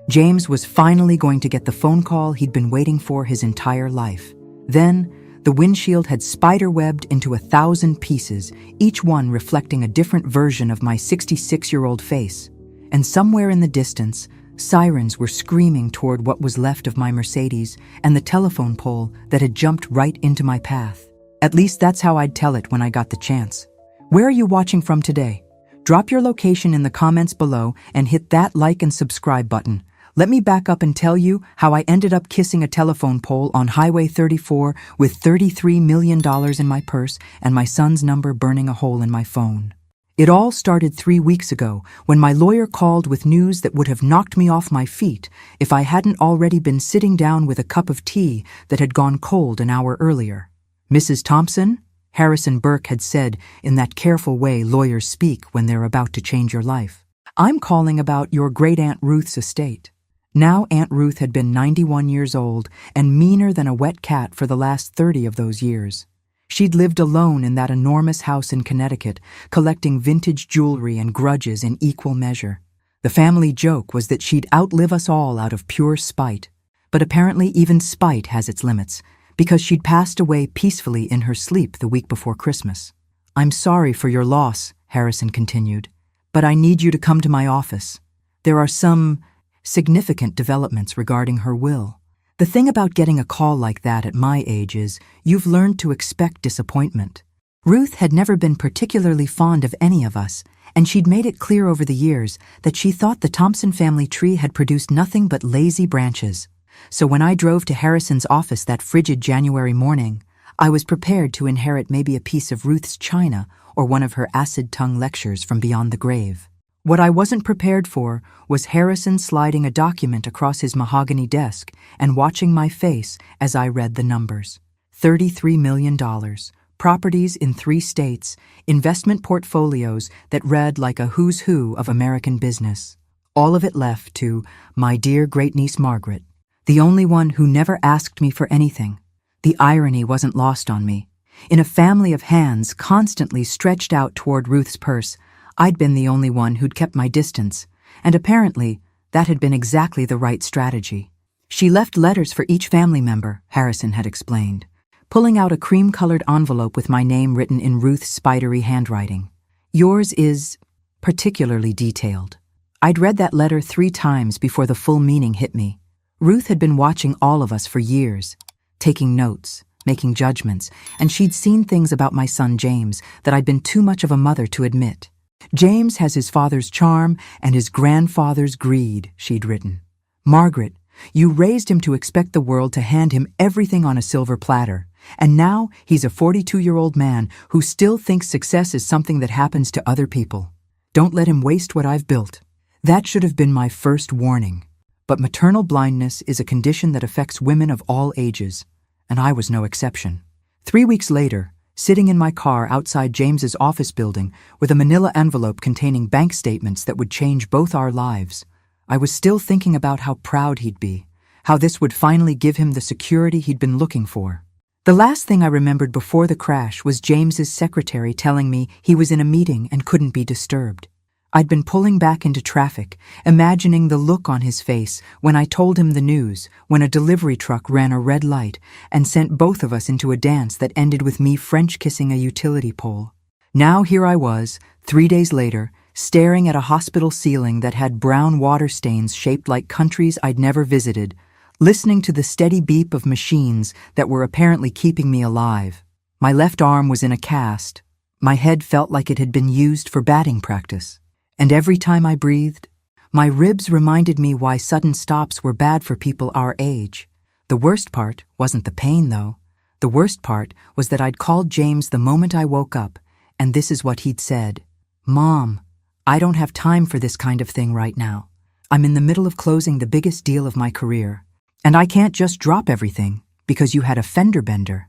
James was finally going to get the phone call he'd been waiting for his entire life. Then, the windshield had spiderwebbed into 1,000 pieces, each one reflecting a different version of my 66-year-old face. And somewhere in the distance, sirens were screaming toward what was left of my Mercedes and the telephone pole that had jumped right into my path. At least that's how I'd tell it when I got the chance. Where are you watching from today? Drop your location in the comments below and hit that like and subscribe button. Let me back up and tell you how I ended up kissing a telephone pole on Highway 34 with $33 million in my purse and my son's number burning a hole in my phone. It all started 3 weeks ago when my lawyer called with news that would have knocked me off my feet if I hadn't already been sitting down with a cup of tea that had gone cold an hour earlier. "Mrs. Thompson," Harrison Burke had said in that careful way lawyers speak when they're about to change your life, "I'm calling about your great-aunt Ruth's estate." Now Aunt Ruth had been 91 years old and meaner than a wet cat for the last 30 of those years. She'd lived alone in that enormous house in Connecticut, collecting vintage jewelry and grudges in equal measure. The family joke was that she'd outlive us all out of pure spite. But apparently even spite has its limits, because she'd passed away peacefully in her sleep the week before Christmas. "I'm sorry for your loss," Harrison continued, "but I need you to come to my office. There are some significant developments regarding her will." The thing about getting a call like that at my age is you've learned to expect disappointment. Ruth had never been particularly fond of any of us, and she'd made it clear over the years that she thought the Thompson family tree had produced nothing but lazy branches. So when I drove to Harrison's office that frigid January morning, I was prepared to inherit maybe a piece of Ruth's china or one of her acid-tongue lectures from beyond the grave. What I wasn't prepared for was Harrison sliding a document across his mahogany desk and watching my face as I read the numbers. $33 million, properties in 3 states, investment portfolios that read like a who's who of American business. All of it left to my dear great-niece Margaret, the only one who never asked me for anything. The irony wasn't lost on me. In a family of hands constantly stretched out toward Ruth's purse, I'd been the only one who'd kept my distance, and apparently that had been exactly the right strategy. She left letters for each family member, Harrison had explained, pulling out a cream-colored envelope with my name written in Ruth's spidery handwriting. "Yours is particularly detailed." I'd read that letter 3 times before the full meaning hit me. Ruth had been watching all of us for years, taking notes, making judgments, and she'd seen things about my son James that I'd been too much of a mother to admit. "James has his father's charm and his grandfather's greed," she'd written. "Margaret, you raised him to expect the world to hand him everything on a silver platter, and now he's a 42-year-old man who still thinks success is something that happens to other people. Don't let him waste what I've built." That should have been my first warning. But maternal blindness is a condition that affects women of all ages, and I was no exception. 3 weeks later, sitting in my car outside James's office building with a manila envelope containing bank statements that would change both our lives, I was still thinking about how proud he'd be, how this would finally give him the security he'd been looking for. The last thing I remembered before the crash was James's secretary telling me he was in a meeting and couldn't be disturbed. I'd been pulling back into traffic, imagining the look on his face when I told him the news, when a delivery truck ran a red light and sent both of us into a dance that ended with me French-kissing a utility pole. Now here I was, 3 days later, staring at a hospital ceiling that had brown water stains shaped like countries I'd never visited, listening to the steady beep of machines that were apparently keeping me alive. My left arm was in a cast. My head felt like it had been used for batting practice. And every time I breathed, my ribs reminded me why sudden stops were bad for people our age. The worst part wasn't the pain, though. The worst part was that I'd called James the moment I woke up, and this is what he'd said. "Mom, I don't have time for this kind of thing right now. I'm in the middle of closing the biggest deal of my career, and I can't just drop everything because you had a fender bender."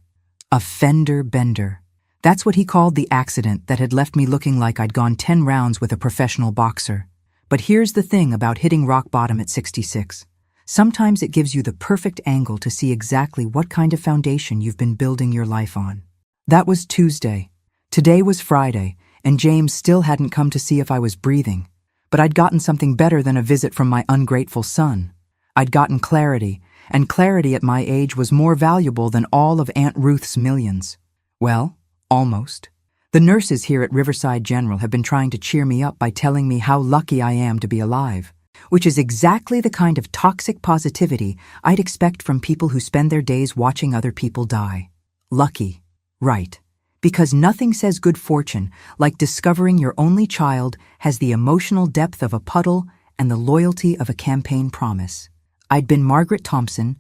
A fender bender. That's what he called the accident that had left me looking like I'd gone 10 rounds with a professional boxer. But here's the thing about hitting rock bottom at 66. Sometimes it gives you the perfect angle to see exactly what kind of foundation you've been building your life on. That was Tuesday. Today was Friday, and James still hadn't come to see if I was breathing. But I'd gotten something better than a visit from my ungrateful son. I'd gotten clarity, and clarity at my age was more valuable than all of Aunt Ruth's millions. Well, almost. The nurses here at Riverside General have been trying to cheer me up by telling me how lucky I am to be alive, which is exactly the kind of toxic positivity I'd expect from people who spend their days watching other people die. Lucky, right. Because nothing says good fortune like discovering your only child has the emotional depth of a puddle and the loyalty of a campaign promise. I'd been Margaret Thompson,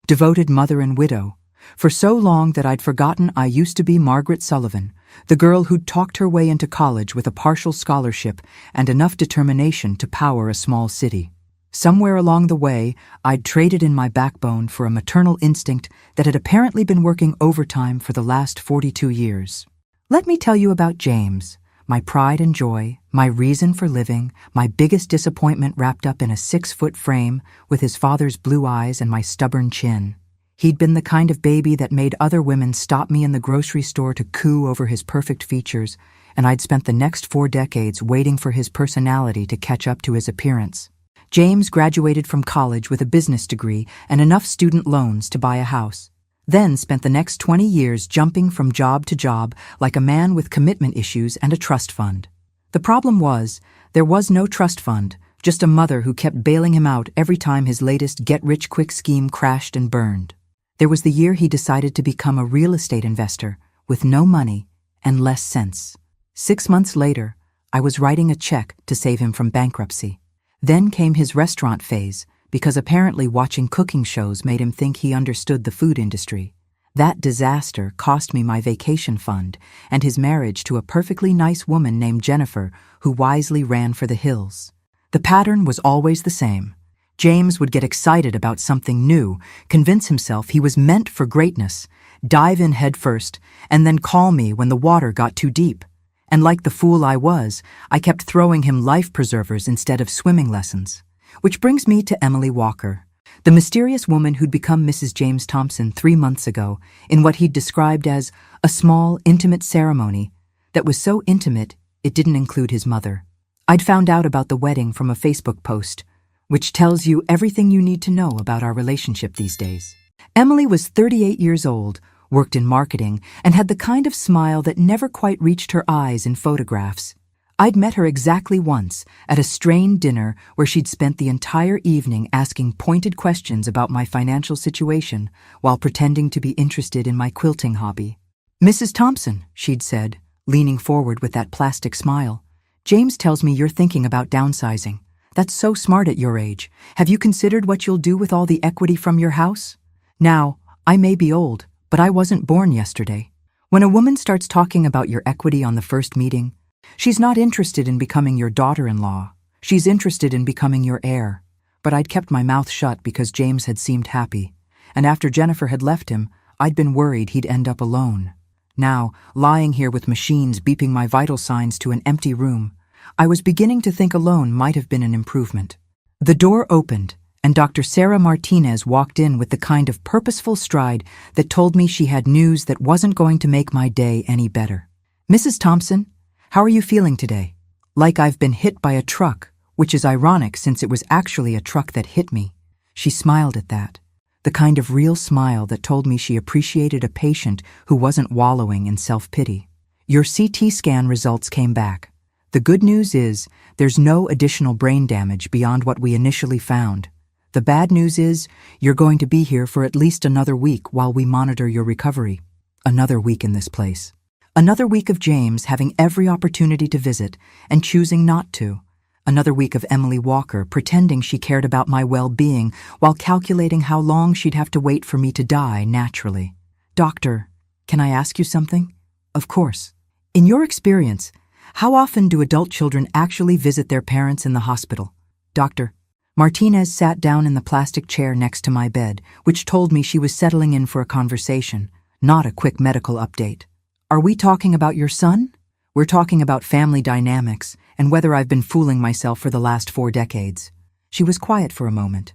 devoted mother and widow, for so long that I'd forgotten I used to be Margaret Sullivan, the girl who'd talked her way into college with a partial scholarship and enough determination to power a small city. Somewhere along the way, I'd traded in my backbone for a maternal instinct that had apparently been working overtime for the last 42 years. Let me tell you about James, my pride and joy, my reason for living, my biggest disappointment wrapped up in a 6-foot frame with his father's blue eyes and my stubborn chin. He'd been the kind of baby that made other women stop me in the grocery store to coo over his perfect features, and I'd spent the next 4 decades waiting for his personality to catch up to his appearance. James graduated from college with a business degree and enough student loans to buy a house, then spent the next 20 years jumping from job to job like a man with commitment issues and a trust fund. The problem was, there was no trust fund, just a mother who kept bailing him out every time his latest get-rich-quick scheme crashed and burned. There was the year he decided to become a real estate investor, with no money and less sense. 6 months later, I was writing a check to save him from bankruptcy. Then came his restaurant phase, because apparently watching cooking shows made him think he understood the food industry. That disaster cost me my vacation fund and his marriage to a perfectly nice woman named Jennifer who wisely ran for the hills. The pattern was always the same. James would get excited about something new, convince himself he was meant for greatness, dive in head first, and then call me when the water got too deep. And like the fool I was, I kept throwing him life preservers instead of swimming lessons. Which brings me to Emily Walker, the mysterious woman who'd become Mrs. James Thompson 3 months ago in what he'd described as a small, intimate ceremony that was so intimate it didn't include his mother. I'd found out about the wedding from a Facebook post, which tells you everything you need to know about our relationship these days. Emily was 38 years old, worked in marketing, and had the kind of smile that never quite reached her eyes in photographs. I'd met her exactly once, at a strained dinner where she'd spent the entire evening asking pointed questions about my financial situation while pretending to be interested in my quilting hobby. "Mrs. Thompson," she'd said, leaning forward with that plastic smile, "James tells me you're thinking about downsizing. That's so smart at your age. Have you considered what you'll do with all the equity from your house? Now, I may be old, but I wasn't born yesterday. When a woman starts talking about your equity on the first meeting, she's not interested in becoming your daughter-in-law. She's interested in becoming your heir." But I'd kept my mouth shut because James had seemed happy. And after Jennifer had left him, I'd been worried he'd end up alone. Now, lying here with machines beeping my vital signs to an empty room, I was beginning to think alone might have been an improvement. The door opened, and Dr. Sarah Martinez walked in with the kind of purposeful stride that told me she had news that wasn't going to make my day any better. "Mrs. Thompson, how are you feeling today?" "Like I've been hit by a truck, which is ironic since it was actually a truck that hit me." She smiled at that, the kind of real smile that told me she appreciated a patient who wasn't wallowing in self-pity. "Your CT scan results came back. The good news is there's no additional brain damage beyond what we initially found. The bad news is you're going to be here for at least another week while we monitor your recovery." Another week in this place. Another week of James having every opportunity to visit and choosing not to. Another week of Emily Walker pretending she cared about my well-being while calculating how long she'd have to wait for me to die naturally. "Doctor, can I ask you something?" "Of course." "In your experience, how often do adult children actually visit their parents in the hospital?" "Doctor." Martinez sat down in the plastic chair next to my bed, which told me she was settling in for a conversation, not a quick medical update. "Are we talking about your son?" "We're talking about family dynamics and whether I've been fooling myself for the last 4 decades. She was quiet for a moment,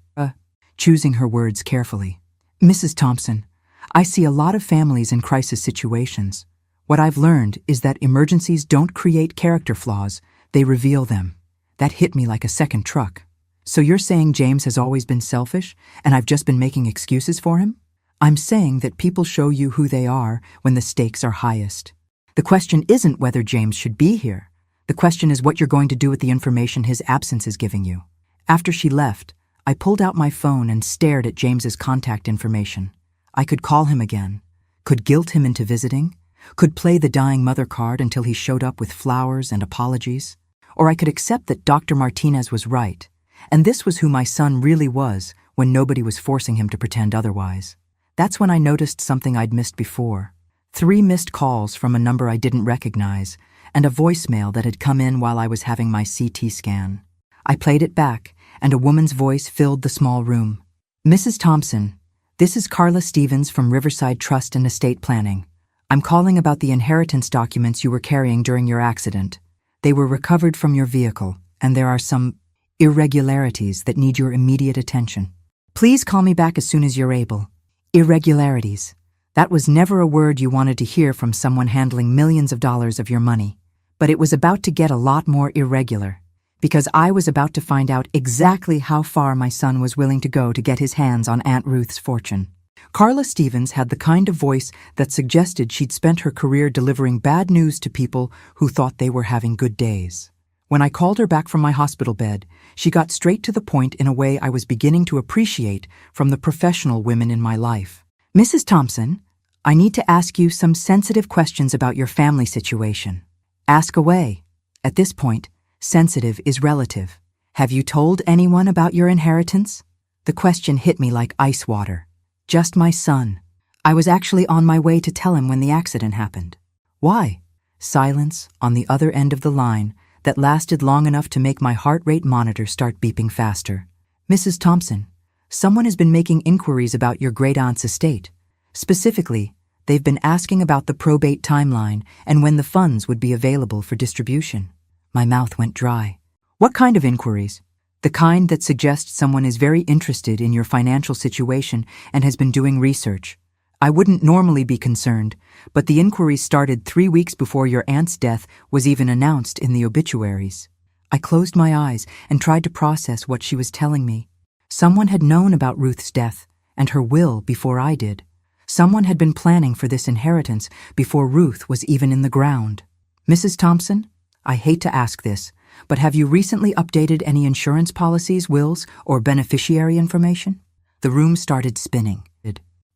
choosing her words carefully. "Mrs. Thompson, I see a lot of families in crisis situations. What I've learned is that emergencies don't create character flaws, they reveal them. That hit me like a second truck. So you're saying James has always been selfish, and I've just been making excuses for him? I'm saying that people show you who they are when the stakes are highest. The question isn't whether James should be here. The question is what you're going to do with the information his absence is giving you. After she left, I pulled out my phone and stared at James's contact information. I could call him again, could guilt him into visiting, could play the dying mother card until he showed up with flowers and apologies, or I could accept that Dr. Martinez was right, and this was who my son really was when nobody was forcing him to pretend otherwise. That's when I noticed something I'd missed before. 3 missed calls from a number I didn't recognize, and a voicemail that had come in while I was having my CT scan. I played it back, and a woman's voice filled the small room. "Mrs. Thompson, this is Carla Stevens from Riverside Trust and Estate Planning. I'm calling about the inheritance documents you were carrying during your accident. They were recovered from your vehicle, and there are some irregularities that need your immediate attention. Please call me back as soon as you're able." Irregularities. That was never a word you wanted to hear from someone handling millions of dollars of your money. But it was about to get a lot more irregular, because I was about to find out exactly how far my son was willing to go to get his hands on Aunt Ruth's fortune. Carla Stevens had the kind of voice that suggested she'd spent her career delivering bad news to people who thought they were having good days. When I called her back from my hospital bed, she got straight to the point in a way I was beginning to appreciate from the professional women in my life. "Mrs. Thompson, I need to ask you some sensitive questions about your family situation." "Ask away." At this point, sensitive is relative. "Have you told anyone about your inheritance?" The question hit me like ice water. "Just my son. I was actually on my way to tell him when the accident happened." "Why?" Silence on the other end of the line that lasted long enough to make my heart rate monitor start beeping faster. "Mrs. Thompson, someone has been making inquiries about your great-aunt's estate. Specifically, they've been asking about the probate timeline and when the funds would be available for distribution." My mouth went dry. "What kind of inquiries?" "The kind that suggests someone is very interested in your financial situation and has been doing research. I wouldn't normally be concerned, but the inquiry started 3 weeks before your aunt's death was even announced in the obituaries." I closed my eyes and tried to process what she was telling me. Someone had known about Ruth's death and her will before I did. Someone had been planning for this inheritance before Ruth was even in the ground. "Mrs. Thompson, I hate to ask this, but have you recently updated any insurance policies, wills, or beneficiary information?" The room started spinning.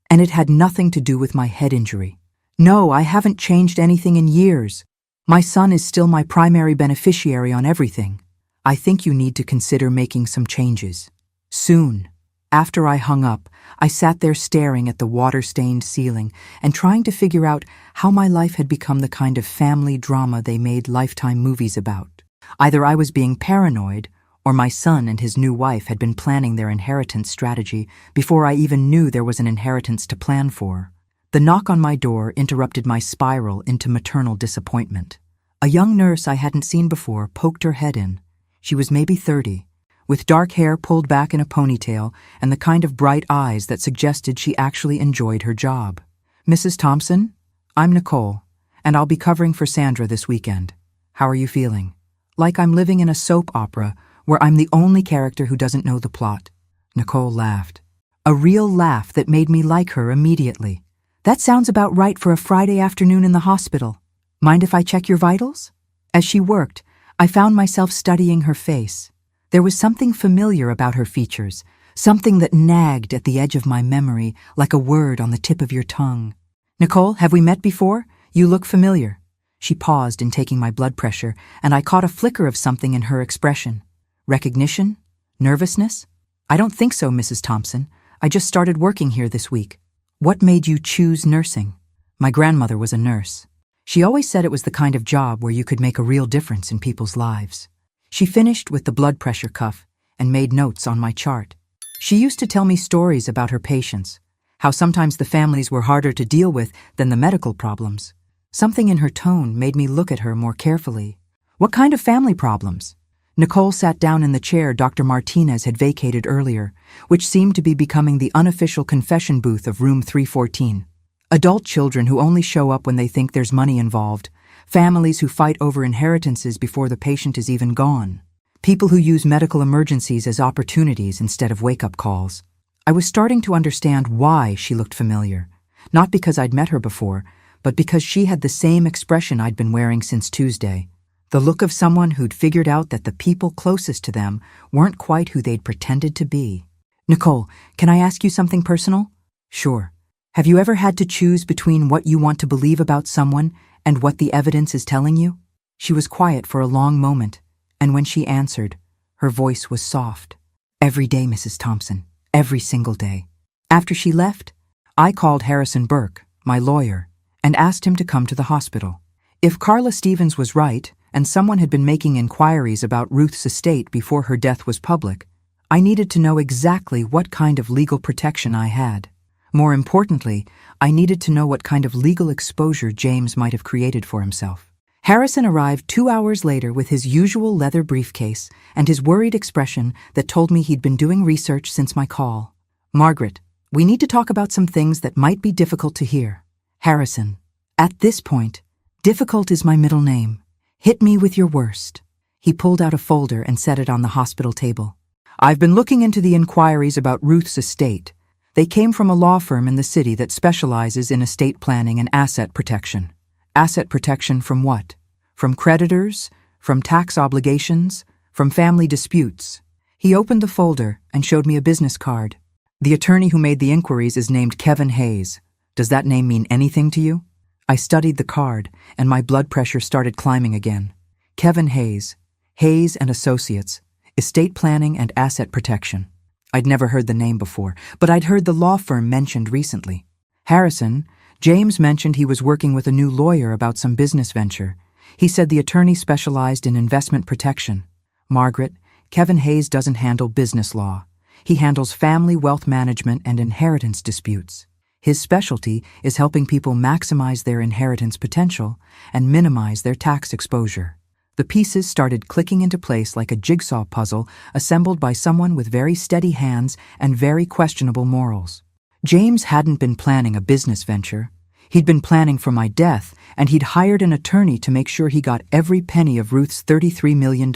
And it had nothing to do with my head injury. "No, I haven't changed anything in years. My son is still my primary beneficiary on everything. I think you need to consider making some changes. Soon." After I hung up, I sat there staring at the water-stained ceiling and trying to figure out how my life had become the kind of family drama they made Lifetime movies about. Either I was being paranoid, or my son and his new wife had been planning their inheritance strategy before I even knew there was an inheritance to plan for. The knock on my door interrupted my spiral into maternal disappointment. A young nurse I hadn't seen before poked her head in. She was maybe 30, with dark hair pulled back in a ponytail and the kind of bright eyes that suggested she actually enjoyed her job. "Mrs. Thompson, I'm Nicole, and I'll be covering for Sandra this weekend. How are you feeling?" "Like I'm living in a soap opera where I'm the only character who doesn't know the plot." Nicole laughed. A real laugh that made me like her immediately. "That sounds about right for a Friday afternoon in the hospital. Mind if I check your vitals?" As she worked, I found myself studying her face. There was something familiar about her features, something that nagged at the edge of my memory like a word on the tip of your tongue. "Nicole, have we met before? You look familiar." She paused in taking my blood pressure, and I caught a flicker of something in her expression. Recognition? Nervousness? "I don't think so, Mrs. Thompson. I just started working here this week." "What made you choose nursing?" My grandmother was a nurse. She always said it was the kind of job where you could make a real difference in people's lives. She finished with the blood pressure cuff and made notes on my chart. She used to tell me stories about her patients, how sometimes the families were harder to deal with than the medical problems. Something in her tone made me look at her more carefully. "What kind of family problems?" Nicole sat down in the chair Dr. Martinez had vacated earlier, which seemed to be becoming the unofficial confession booth of room 314. Adult children who only show up when they think there's money involved, families who fight over inheritances before the patient is even gone. People who use medical emergencies as opportunities instead of wake-up calls. I was starting to understand why she looked familiar. Not because I'd met her before, but because she had the same expression I'd been wearing since Tuesday. The look of someone who'd figured out that the people closest to them weren't quite who they'd pretended to be. "Nicole, can I ask you something personal?" "Sure." "Have you ever had to choose between what you want to believe about someone and what the evidence is telling you?" She was quiet for a long moment, and when she answered, her voice was soft. "Every day, Mrs. Thompson. Every single day." After she left, I called Harrison Burke, my lawyer, and asked him to come to the hospital. If Carla Stevens was right, and someone had been making inquiries about Ruth's estate before her death was public, I needed to know exactly what kind of legal protection I had. More importantly, I needed to know what kind of legal exposure James might have created for himself. Harrison arrived 2 hours later with his usual leather briefcase and his worried expression that told me he'd been doing research since my call. "Margaret, we need to talk about some things that might be difficult to hear." "Harrison, at this point, difficult is my middle name. Hit me with your worst." He pulled out a folder and set it on the hospital table. "I've been looking into the inquiries about Ruth's estate. They came from a law firm in the city that specializes in estate planning and asset protection." "Asset protection from what? From creditors? From tax obligations? From family disputes?" He opened the folder and showed me a business card. "The attorney who made the inquiries is named Kevin Hayes. Does that name mean anything to you?" I studied the card, and my blood pressure started climbing again. Kevin Hayes, Hayes and Associates, Estate Planning and Asset Protection. I'd never heard the name before, but I'd heard the law firm mentioned recently. "Harrison, James mentioned he was working with a new lawyer about some business venture. He said the attorney specialized in investment protection." "Margaret, Kevin Hayes doesn't handle business law. He handles family wealth management and inheritance disputes. His specialty is helping people maximize their inheritance potential and minimize their tax exposure." The pieces started clicking into place like a jigsaw puzzle assembled by someone with very steady hands and very questionable morals. James hadn't been planning a business venture. He'd been planning for my death, and he'd hired an attorney to make sure he got every penny of Ruth's $33 million.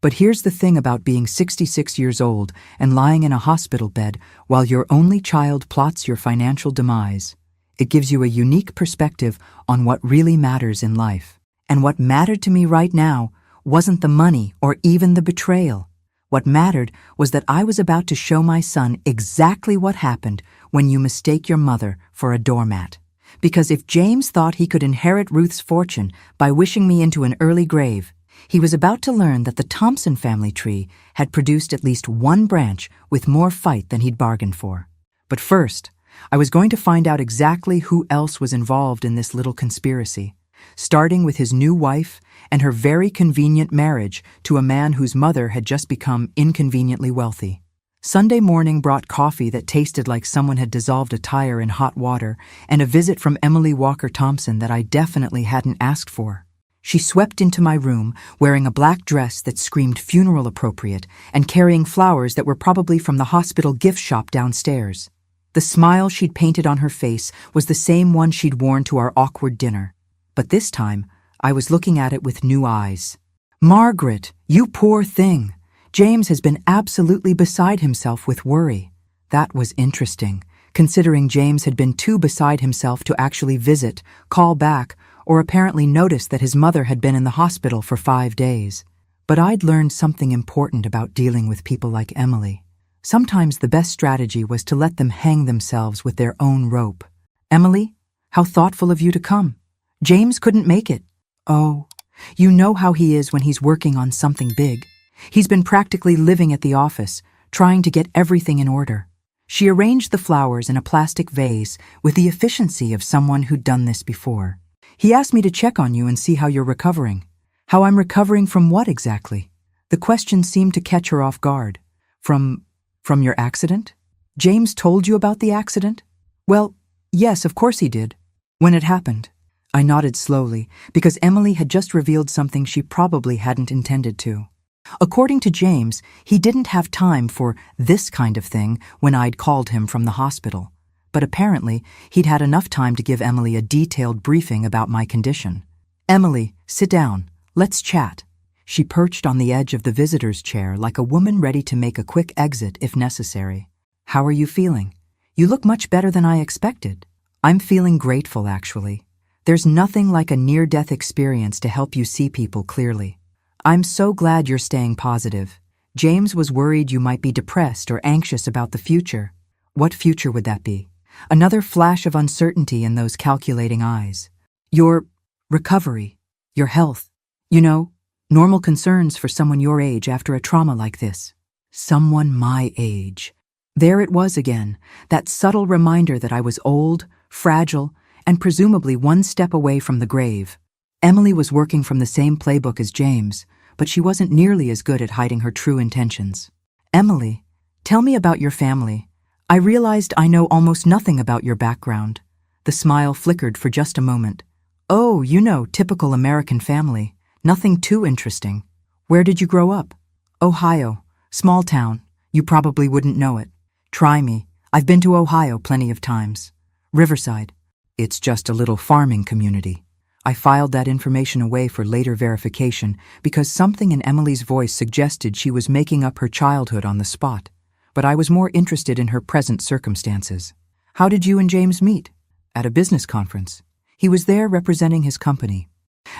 But here's the thing about being 66 years old and lying in a hospital bed while your only child plots your financial demise. It gives you a unique perspective on what really matters in life. And what mattered to me right now wasn't the money or even the betrayal. What mattered was that I was about to show my son exactly what happened when you mistake your mother for a doormat. Because if James thought he could inherit Ruth's fortune by wishing me into an early grave, he was about to learn that the Thompson family tree had produced at least one branch with more fight than he'd bargained for. But first, I was going to find out exactly who else was involved in this little conspiracy, starting with his new wife and her very convenient marriage to a man whose mother had just become inconveniently wealthy. Sunday morning brought coffee that tasted like someone had dissolved a tire in hot water and a visit from Emily Walker Thompson that I definitely hadn't asked for. She swept into my room wearing a black dress that screamed funeral appropriate and carrying flowers that were probably from the hospital gift shop downstairs. The smile she'd painted on her face was the same one she'd worn to our awkward dinner. But this time, I was looking at it with new eyes. "Margaret, you poor thing. James has been absolutely beside himself with worry." That was interesting, considering James had been too beside himself to actually visit, call back, or apparently notice that his mother had been in the hospital for 5 days. But I'd learned something important about dealing with people like Emily. Sometimes the best strategy was to let them hang themselves with their own rope. "Emily, how thoughtful of you to come. James couldn't make it." "Oh, you know how he is when he's working on something big. He's been practically living at the office, trying to get everything in order." She arranged the flowers in a plastic vase with the efficiency of someone who'd done this before. "He asked me to check on you and see how you're recovering." "How I'm recovering from what exactly?" The question seemed to catch her off guard. From your accident?" "James told you about the accident?" "Well, yes, of course he did." "When it happened?" I nodded slowly, because Emily had just revealed something she probably hadn't intended to. According to James, he didn't have time for this kind of thing when I'd called him from the hospital. But apparently, he'd had enough time to give Emily a detailed briefing about my condition. "Emily, sit down. Let's chat." She perched on the edge of the visitor's chair like a woman ready to make a quick exit if necessary. "How are you feeling? You look much better than I expected." "I'm feeling grateful, actually. There's nothing like a near-death experience to help you see people clearly. I'm so glad you're staying positive. James was worried you might be depressed or anxious about the future." "What future would that be?" Another flash of uncertainty in those calculating eyes. "Your recovery, your health. You know, normal concerns for someone your age after a trauma like this." Someone my age. There it was again, that subtle reminder that I was old, fragile, and presumably one step away from the grave. Emily was working from the same playbook as James, but she wasn't nearly as good at hiding her true intentions. "Emily, tell me about your family. I realized I know almost nothing about your background." The smile flickered for just a moment. "Oh, you know, typical American family. Nothing too interesting." "Where did you grow up?" "Ohio. Small town. You probably wouldn't know it." "Try me. I've been to Ohio plenty of times." "Riverside." "It's just a little farming community." I filed that information away for later verification because something in Emily's voice suggested she was making up her childhood on the spot. But I was more interested in her present circumstances. "How did you and James meet?" "At a business conference. He was there representing his company.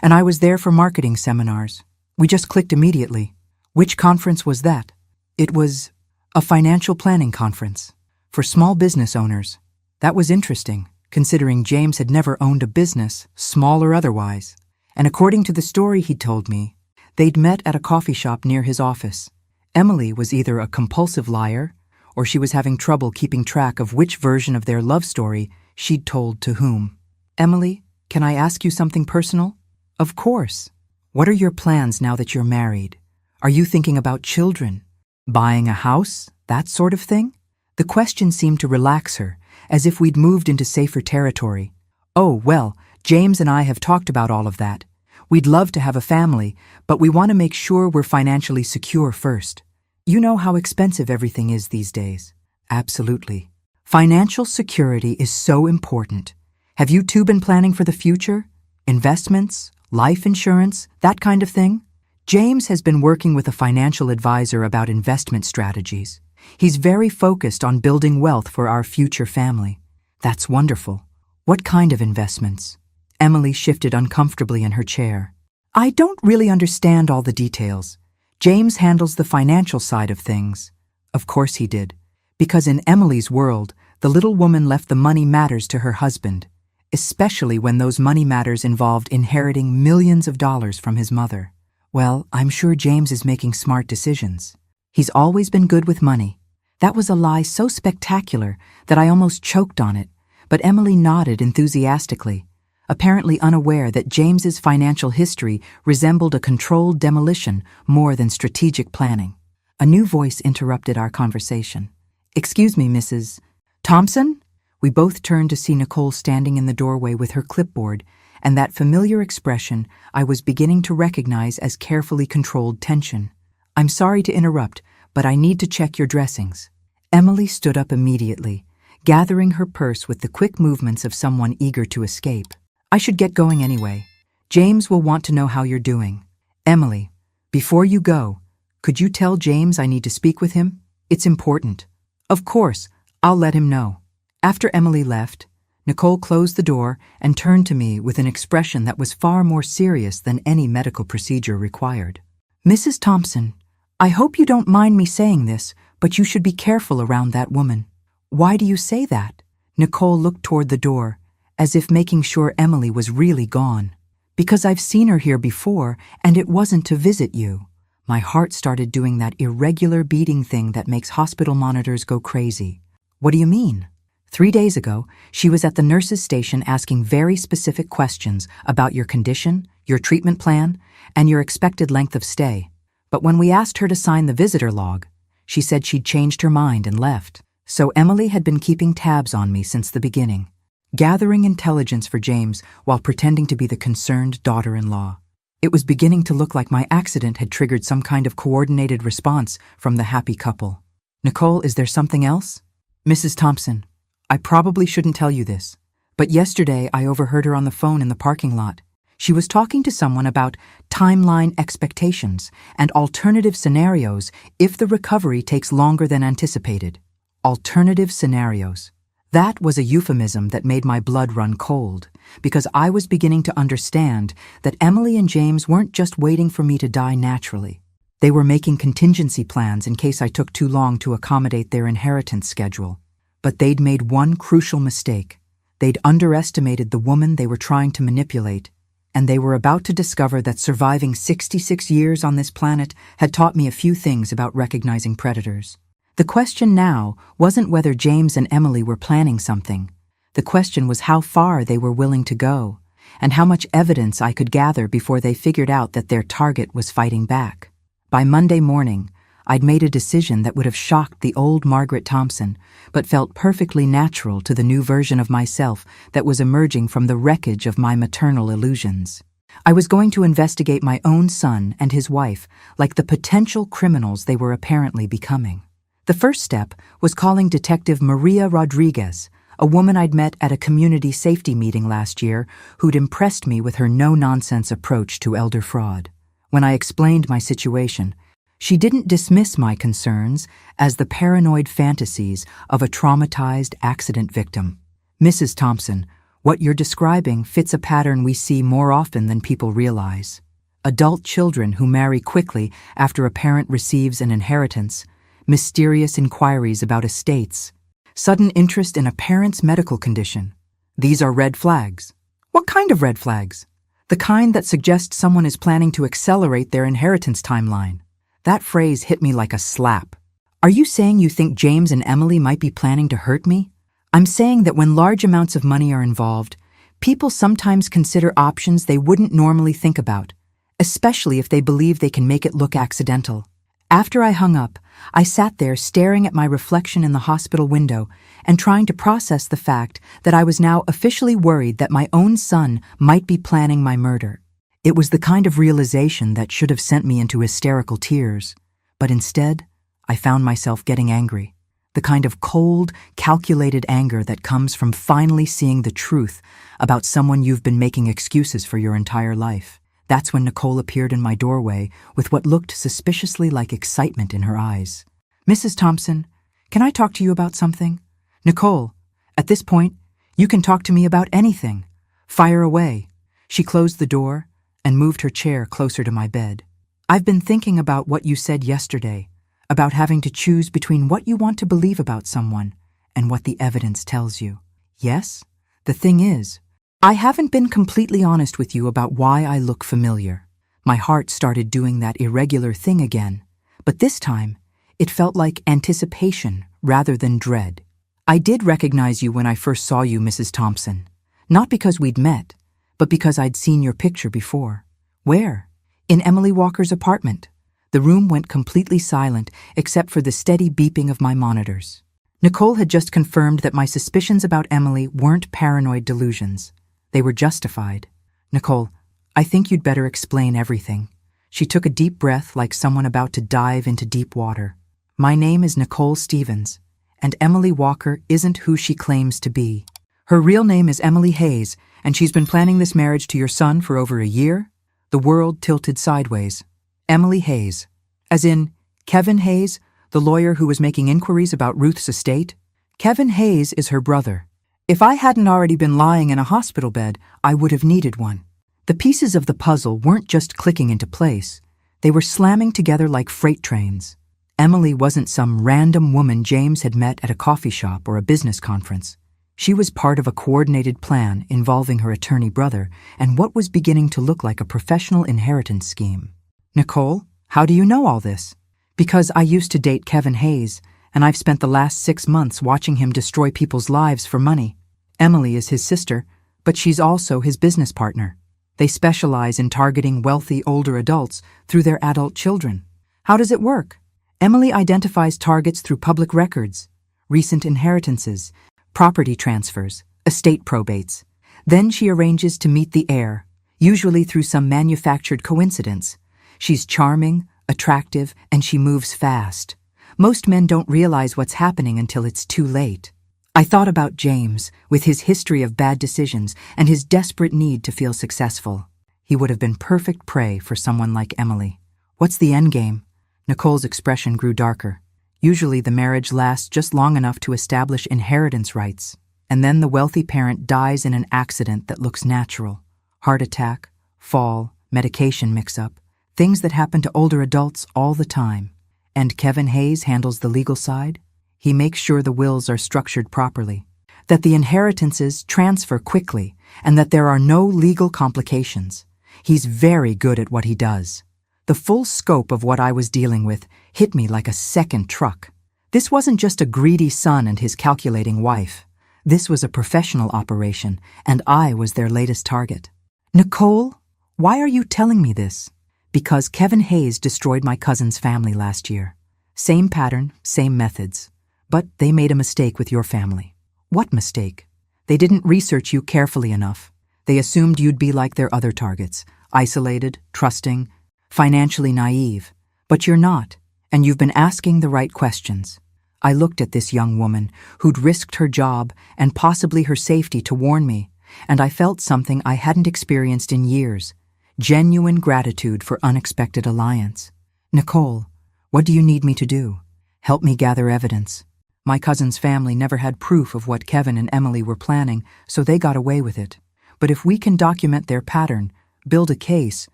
And I was there for marketing seminars. We just clicked immediately." "Which conference was that?" "It was a financial planning conference for small business owners." That was interesting, considering James had never owned a business, small or otherwise. And according to the story he told me, they'd met at a coffee shop near his office. Emily was either a compulsive liar, or she was having trouble keeping track of which version of their love story she'd told to whom. "Emily, can I ask you something personal?" "Of course. What are your plans now that you're married? Are you thinking about children? Buying a house? That sort of thing?" The question seemed to relax her, as if we'd moved into safer territory. "Oh, well, James and I have talked about all of that. We'd love to have a family, but we want to make sure we're financially secure first. You know how expensive everything is these days." "Absolutely. Financial security is so important. Have you two been planning for the future? Investments, life insurance, that kind of thing?" James has been working with a financial advisor about investment strategies. He's very focused on building wealth for our future family. "That's wonderful. What kind of investments?" Emily shifted uncomfortably in her chair. "I don't really understand all the details. James handles the financial side of things." Of course he did, because in Emily's world, the little woman left the money matters to her husband, especially when those money matters involved inheriting millions of dollars from his mother. "Well, I'm sure James is making smart decisions. He's always been good with money." That was a lie so spectacular that I almost choked on it, but Emily nodded enthusiastically, apparently unaware that James's financial history resembled a controlled demolition more than strategic planning. A new voice interrupted our conversation. "Excuse me, Mrs. Thompson?" We both turned to see Nicole standing in the doorway with her clipboard, and that familiar expression I was beginning to recognize as carefully controlled tension. "I'm sorry to interrupt, but I need to check your dressings." Emily stood up immediately, gathering her purse with the quick movements of someone eager to escape. "I should get going anyway. James will want to know how you're doing." "Emily, before you go, could you tell James I need to speak with him? It's important." "Of course, I'll let him know." After Emily left, Nicole closed the door and turned to me with an expression that was far more serious than any medical procedure required. "Mrs. Thompson, I hope you don't mind me saying this, but you should be careful around that woman." "Why do you say that?" Nicole looked toward the door, as if making sure Emily was really gone. "Because I've seen her here before, and it wasn't to visit you." My heart started doing that irregular beating thing that makes hospital monitors go crazy. "What do you mean?" 3 days ago, she was at the nurse's station asking very specific questions about your condition, your treatment plan, and your expected length of stay. But when we asked her to sign the visitor log, she said she'd changed her mind and left. So Emily had been keeping tabs on me since the beginning, gathering intelligence for James while pretending to be the concerned daughter-in-law. It was beginning to look like my accident had triggered some kind of coordinated response from the happy couple. "Nicole, is there something else?" "Mrs. Thompson, I probably shouldn't tell you this, but yesterday I overheard her on the phone in the parking lot. She was talking to someone about timeline expectations and alternative scenarios if the recovery takes longer than anticipated. Alternative scenarios. That was a euphemism that made my blood run cold, because I was beginning to understand that Emily and James weren't just waiting for me to die naturally. They were making contingency plans in case I took too long to accommodate their inheritance schedule. But they'd made one crucial mistake. They'd underestimated the woman they were trying to manipulate, and they were about to discover that surviving 66 years on this planet had taught me a few things about recognizing predators. The question now wasn't whether James and Emily were planning something. The question was how far they were willing to go, and how much evidence I could gather before they figured out that their target was fighting back. By Monday morning, I'd made a decision that would have shocked the old Margaret Thompson, but felt perfectly natural to the new version of myself that was emerging from the wreckage of my maternal illusions. I was going to investigate my own son and his wife like the potential criminals they were apparently becoming. The first step was calling Detective Maria Rodriguez, a woman I'd met at a community safety meeting last year who'd impressed me with her no-nonsense approach to elder fraud. When I explained my situation, she didn't dismiss my concerns as the paranoid fantasies of a traumatized accident victim. Mrs. Thompson, what you're describing fits a pattern we see more often than people realize. Adult children who marry quickly after a parent receives an inheritance, mysterious inquiries about estates, sudden interest in a parent's medical condition. These are red flags. What kind of red flags? The kind that suggest someone is planning to accelerate their inheritance timeline. That phrase hit me like a slap. Are you saying you think James and Emily might be planning to hurt me? I'm saying that when large amounts of money are involved, people sometimes consider options they wouldn't normally think about, especially if they believe they can make it look accidental. After I hung up, I sat there staring at my reflection in the hospital window and trying to process the fact that I was now officially worried that my own son might be planning my murder. It was the kind of realization that should have sent me into hysterical tears, but instead, I found myself getting angry. The kind of cold, calculated anger that comes from finally seeing the truth about someone you've been making excuses for your entire life. That's when Nicole appeared in my doorway with what looked suspiciously like excitement in her eyes. "Mrs. Thompson, can I talk to you about something?" "Nicole, at this point, you can talk to me about anything. Fire away." She closed the door and moved her chair closer to my bed. "I've been thinking about what you said yesterday, about having to choose between what you want to believe about someone and what the evidence tells you. Yes, the thing is, I haven't been completely honest with you about why I look familiar. My heart started doing that irregular thing again, but this time, it felt like anticipation rather than dread. I did recognize you when I first saw you, Mrs. Thompson, not because we'd met, but because I'd seen your picture before. Where? In Emily Walker's apartment. The room went completely silent except for the steady beeping of my monitors. Nicole had just confirmed that my suspicions about Emily weren't paranoid delusions. They were justified. "Nicole, I think you'd better explain everything." She took a deep breath like someone about to dive into deep water. "My name is Nicole Stevens, and Emily Walker isn't who she claims to be. Her real name is Emily Hayes, and she's been planning this marriage to your son for over a year?" The world tilted sideways. Emily Hayes. As in, Kevin Hayes, the lawyer who was making inquiries about Ruth's estate? Kevin Hayes is her brother. If I hadn't already been lying in a hospital bed, I would have needed one. The pieces of the puzzle weren't just clicking into place. They were slamming together like freight trains. Emily wasn't some random woman James had met at a coffee shop or a business conference. She was part of a coordinated plan involving her attorney brother and what was beginning to look like a professional inheritance scheme. "Nicole, how do you know all this?" "Because I used to date Kevin Hayes, and I've spent the last 6 months watching him destroy people's lives for money. Emily is his sister, but she's also his business partner. They specialize in targeting wealthy older adults through their adult children." "How does it work?" "Emily identifies targets through public records, recent inheritances, property transfers, estate probates. Then she arranges to meet the heir, usually through some manufactured coincidence. She's charming, attractive, and she moves fast. Most men don't realize what's happening until it's too late." I thought about James, with his history of bad decisions and his desperate need to feel successful. He would have been perfect prey for someone like Emily. What's the endgame? Nicole's expression grew darker. Usually the marriage lasts just long enough to establish inheritance rights, and then the wealthy parent dies in an accident that looks natural. Heart attack, fall, medication mix-up, things that happen to older adults all the time. And Kevin Hayes handles the legal side? He makes sure the wills are structured properly, that the inheritances transfer quickly, and that there are no legal complications. He's very good at what he does. The full scope of what I was dealing with hit me like a second truck. This wasn't just a greedy son and his calculating wife. This was a professional operation, and I was their latest target. Nicole, why are you telling me this? Because Kevin Hayes destroyed my cousin's family last year. Same pattern, same methods. But they made a mistake with your family. What mistake? They didn't research you carefully enough. They assumed you'd be like their other targets, isolated, trusting, financially naive. But you're not, and you've been asking the right questions. I looked at this young woman who'd risked her job and possibly her safety to warn me, and I felt something I hadn't experienced in years. Genuine gratitude for unexpected alliance. Nicole, what do you need me to do? Help me gather evidence. My cousin's family never had proof of what Kevin and Emily were planning, so they got away with it. But if we can document their pattern, build a case,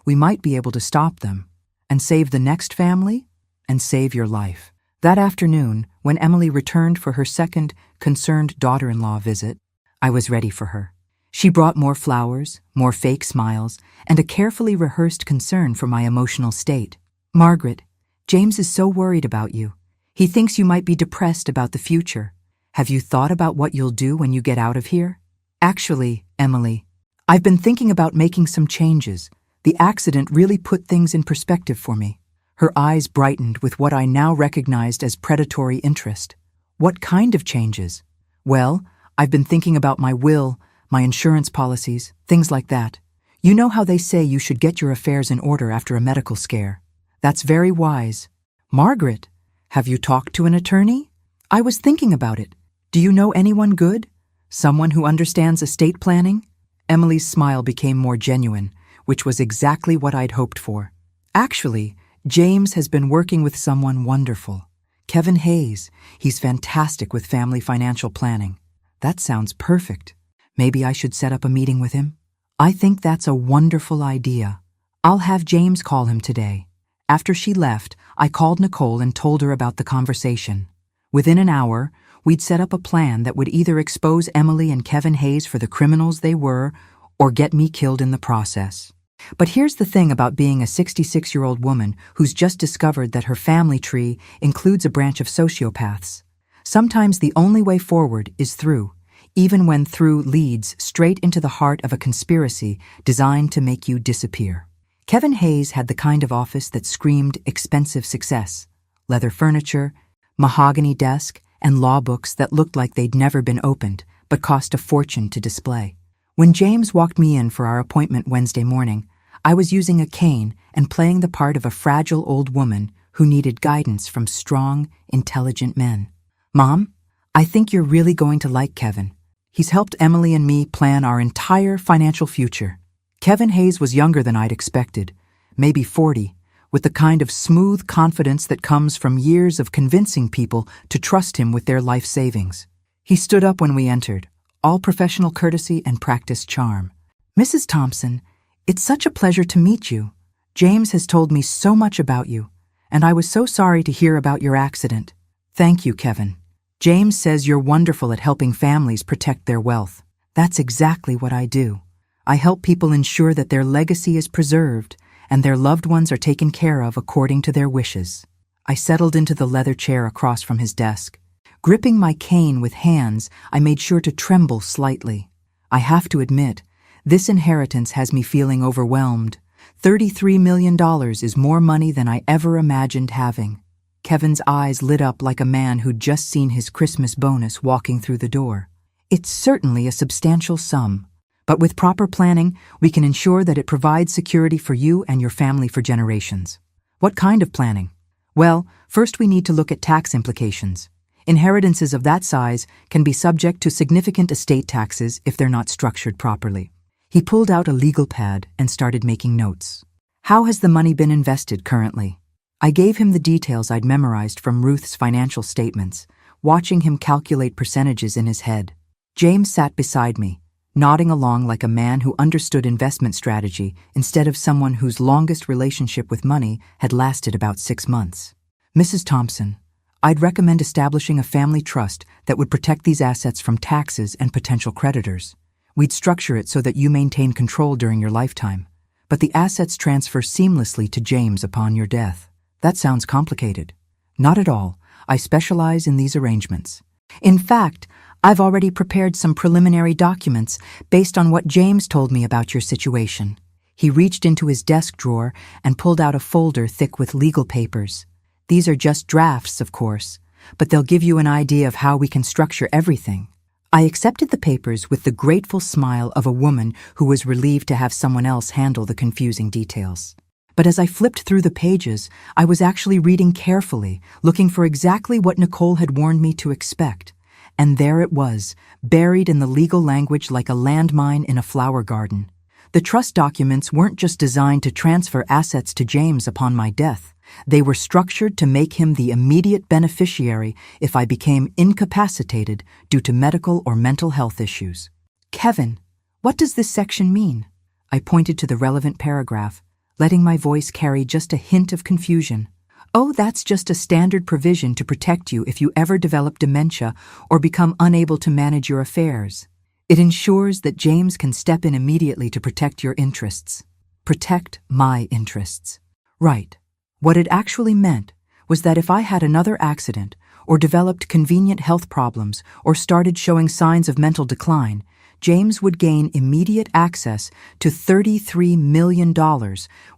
we might be able to stop them. And save the next family, and save your life. That afternoon, when Emily returned for her second concerned daughter-in-law visit, I was ready for her. She brought more flowers, more fake smiles, and a carefully rehearsed concern for my emotional state. Margaret, James is so worried about you. He thinks you might be depressed about the future. Have you thought about what you'll do when you get out of here? Actually, Emily, I've been thinking about making some changes. The accident really put things in perspective for me. Her eyes brightened with what I now recognized as predatory interest. What kind of changes? Well, I've been thinking about my will, my insurance policies, things like that. You know how they say you should get your affairs in order after a medical scare. That's very wise. Margaret, have you talked to an attorney? I was thinking about it. Do you know anyone good? Someone who understands estate planning? Emily's smile became more genuine, which was exactly what I'd hoped for. Actually, James has been working with someone wonderful. Kevin Hayes. He's fantastic with family financial planning. That sounds perfect. Maybe I should set up a meeting with him? I think that's a wonderful idea. I'll have James call him today. After she left, I called Nicole and told her about the conversation. Within an hour, we'd set up a plan that would either expose Emily and Kevin Hayes for the criminals they were, or get me killed in the process. But here's the thing about being a 66-year-old woman who's just discovered that her family tree includes a branch of sociopaths. Sometimes the only way forward is through, even when through leads straight into the heart of a conspiracy designed to make you disappear. Kevin Hayes had the kind of office that screamed expensive success. Leather furniture, mahogany desk, and law books that looked like they'd never been opened, but cost a fortune to display. When James walked me in for our appointment Wednesday morning, I was using a cane and playing the part of a fragile old woman who needed guidance from strong, intelligent men. Mom, I think you're really going to like Kevin. He's helped Emily and me plan our entire financial future. Kevin Hayes was younger than I'd expected, maybe 40, with the kind of smooth confidence that comes from years of convincing people to trust him with their life savings. He stood up when we entered, all professional courtesy and practiced charm. Mrs. Thompson, it's such a pleasure to meet you. James has told me so much about you, and I was so sorry to hear about your accident. Thank you, Kevin. James says you're wonderful at helping families protect their wealth. That's exactly what I do. I help people ensure that their legacy is preserved and their loved ones are taken care of according to their wishes. I settled into the leather chair across from his desk. Gripping my cane with hands, I made sure to tremble slightly. I have to admit, this inheritance has me feeling overwhelmed. $33 million is more money than I ever imagined having. Kevin's eyes lit up like a man who'd just seen his Christmas bonus walking through the door. It's certainly a substantial sum, but with proper planning, we can ensure that it provides security for you and your family for generations. What kind of planning? Well, first we need to look at tax implications. Inheritances of that size can be subject to significant estate taxes if they're not structured properly. He pulled out a legal pad and started making notes. How has the money been invested currently? I gave him the details I'd memorized from Ruth's financial statements, watching him calculate percentages in his head. James sat beside me, nodding along like a man who understood investment strategy instead of someone whose longest relationship with money had lasted about 6 months. Mrs. Thompson, I'd recommend establishing a family trust that would protect these assets from taxes and potential creditors. We'd structure it so that you maintain control during your lifetime, but the assets transfer seamlessly to James upon your death. That sounds complicated. Not at all. I specialize in these arrangements. In fact, I've already prepared some preliminary documents based on what James told me about your situation. He reached into his desk drawer and pulled out a folder thick with legal papers. These are just drafts, of course, but they'll give you an idea of how we can structure everything. I accepted the papers with the grateful smile of a woman who was relieved to have someone else handle the confusing details. But as I flipped through the pages, I was actually reading carefully, looking for exactly what Nicole had warned me to expect. And there it was, buried in the legal language like a landmine in a flower garden. The trust documents weren't just designed to transfer assets to James upon my death. They were structured to make him the immediate beneficiary if I became incapacitated due to medical or mental health issues. Kevin, what does this section mean? I pointed to the relevant paragraph, letting my voice carry just a hint of confusion. Oh, that's just a standard provision to protect you if you ever develop dementia or become unable to manage your affairs. It ensures that James can step in immediately to protect your interests. Protect my interests. Right. What it actually meant was that if I had another accident or developed convenient health problems or started showing signs of mental decline, James would gain immediate access to $33 million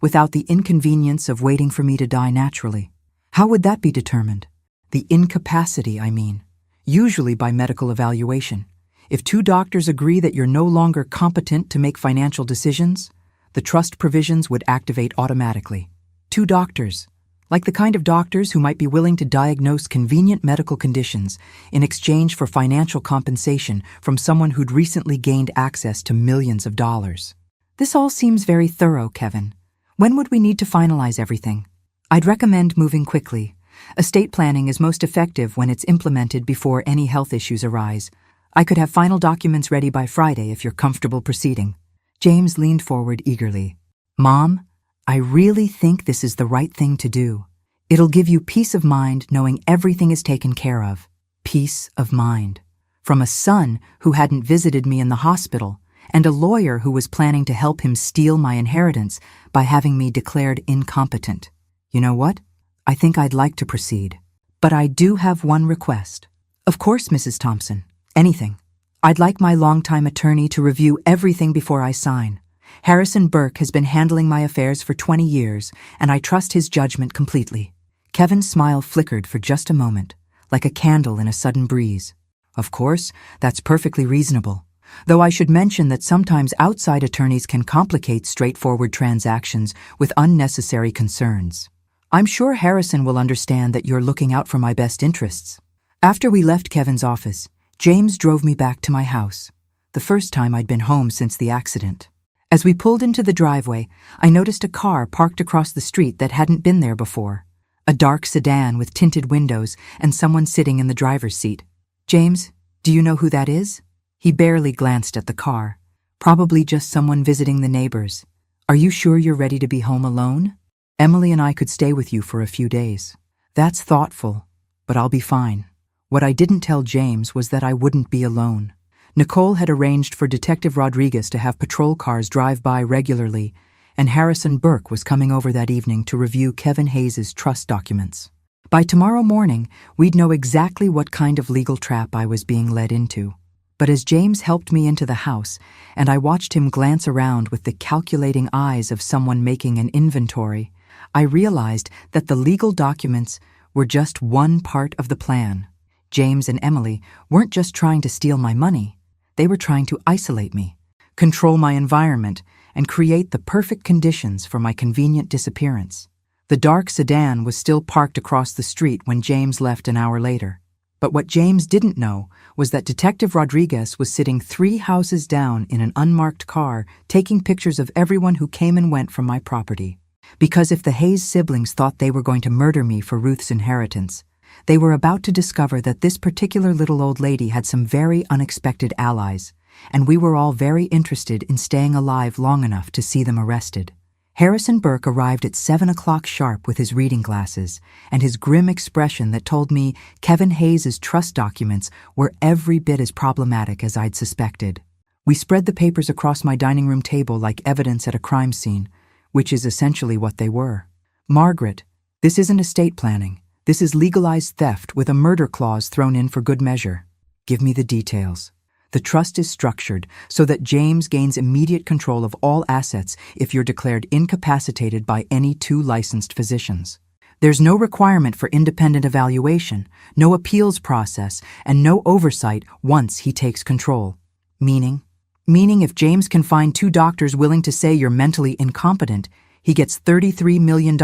without the inconvenience of waiting for me to die naturally. How would that be determined? The incapacity, I mean. Usually by medical evaluation. If 2 doctors agree that you're no longer competent to make financial decisions, the trust provisions would activate automatically. 2 doctors, like the kind of doctors who might be willing to diagnose convenient medical conditions in exchange for financial compensation from someone who'd recently gained access to millions of dollars. This all seems very thorough, Kevin. When would we need to finalize everything? I'd recommend moving quickly. Estate planning is most effective when it's implemented before any health issues arise. I could have final documents ready by Friday if you're comfortable proceeding. James leaned forward eagerly. Mom, I really think this is the right thing to do. It'll give you peace of mind knowing everything is taken care of. Peace of mind. From a son who hadn't visited me in the hospital, and a lawyer who was planning to help him steal my inheritance by having me declared incompetent. You know what? I think I'd like to proceed. But I do have one request. Of course, Mrs. Thompson. Anything. I'd like my longtime attorney to review everything before I sign. Harrison Burke has been handling my affairs for 20 years, and I trust his judgment completely. Kevin's smile flickered for just a moment, like a candle in a sudden breeze. Of course, that's perfectly reasonable. Though I should mention that sometimes outside attorneys can complicate straightforward transactions with unnecessary concerns. I'm sure Harrison will understand that you're looking out for my best interests. After we left Kevin's office, James drove me back to my house, the first time I'd been home since the accident. As we pulled into the driveway, I noticed a car parked across the street that hadn't been there before. A dark sedan with tinted windows and someone sitting in the driver's seat. James, do you know who that is? He barely glanced at the car. Probably just someone visiting the neighbors. Are you sure you're ready to be home alone? Emily and I could stay with you for a few days. That's thoughtful, but I'll be fine. What I didn't tell James was that I wouldn't be alone. Nicole had arranged for Detective Rodriguez to have patrol cars drive by regularly, and Harrison Burke was coming over that evening to review Kevin Hayes' trust documents. By tomorrow morning, we'd know exactly what kind of legal trap I was being led into. But as James helped me into the house, and I watched him glance around with the calculating eyes of someone making an inventory, I realized that the legal documents were just one part of the plan. James and Emily weren't just trying to steal my money. They were trying to isolate me, control my environment, and create the perfect conditions for my convenient disappearance. The dark sedan was still parked across the street when James left an hour later. But what James didn't know was that Detective Rodriguez was sitting 3 houses down in an unmarked car taking pictures of everyone who came and went from my property. Because if the Hayes siblings thought they were going to murder me for Ruth's inheritance, they were about to discover that this particular little old lady had some very unexpected allies, and we were all very interested in staying alive long enough to see them arrested. Harrison Burke arrived at 7 o'clock sharp with his reading glasses and his grim expression that told me Kevin Hayes' trust documents were every bit as problematic as I'd suspected. We spread the papers across my dining room table like evidence at a crime scene, which is essentially what they were. Margaret, this isn't estate planning. This is legalized theft with a murder clause thrown in for good measure. Give me the details. The trust is structured so that James gains immediate control of all assets if you're declared incapacitated by any 2 licensed physicians. There's no requirement for independent evaluation, no appeals process, and no oversight once he takes control. Meaning if James can find 2 doctors willing to say you're mentally incompetent, he gets $33 million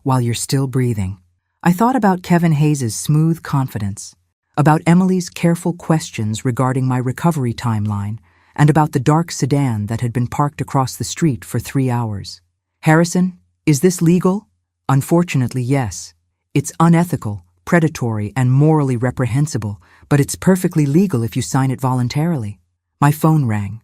while you're still breathing. I thought about Kevin Hayes' smooth confidence, about Emily's careful questions regarding my recovery timeline, and about the dark sedan that had been parked across the street for 3 hours. Harrison, is this legal? Unfortunately, yes. It's unethical, predatory, and morally reprehensible, but it's perfectly legal if you sign it voluntarily. My phone rang,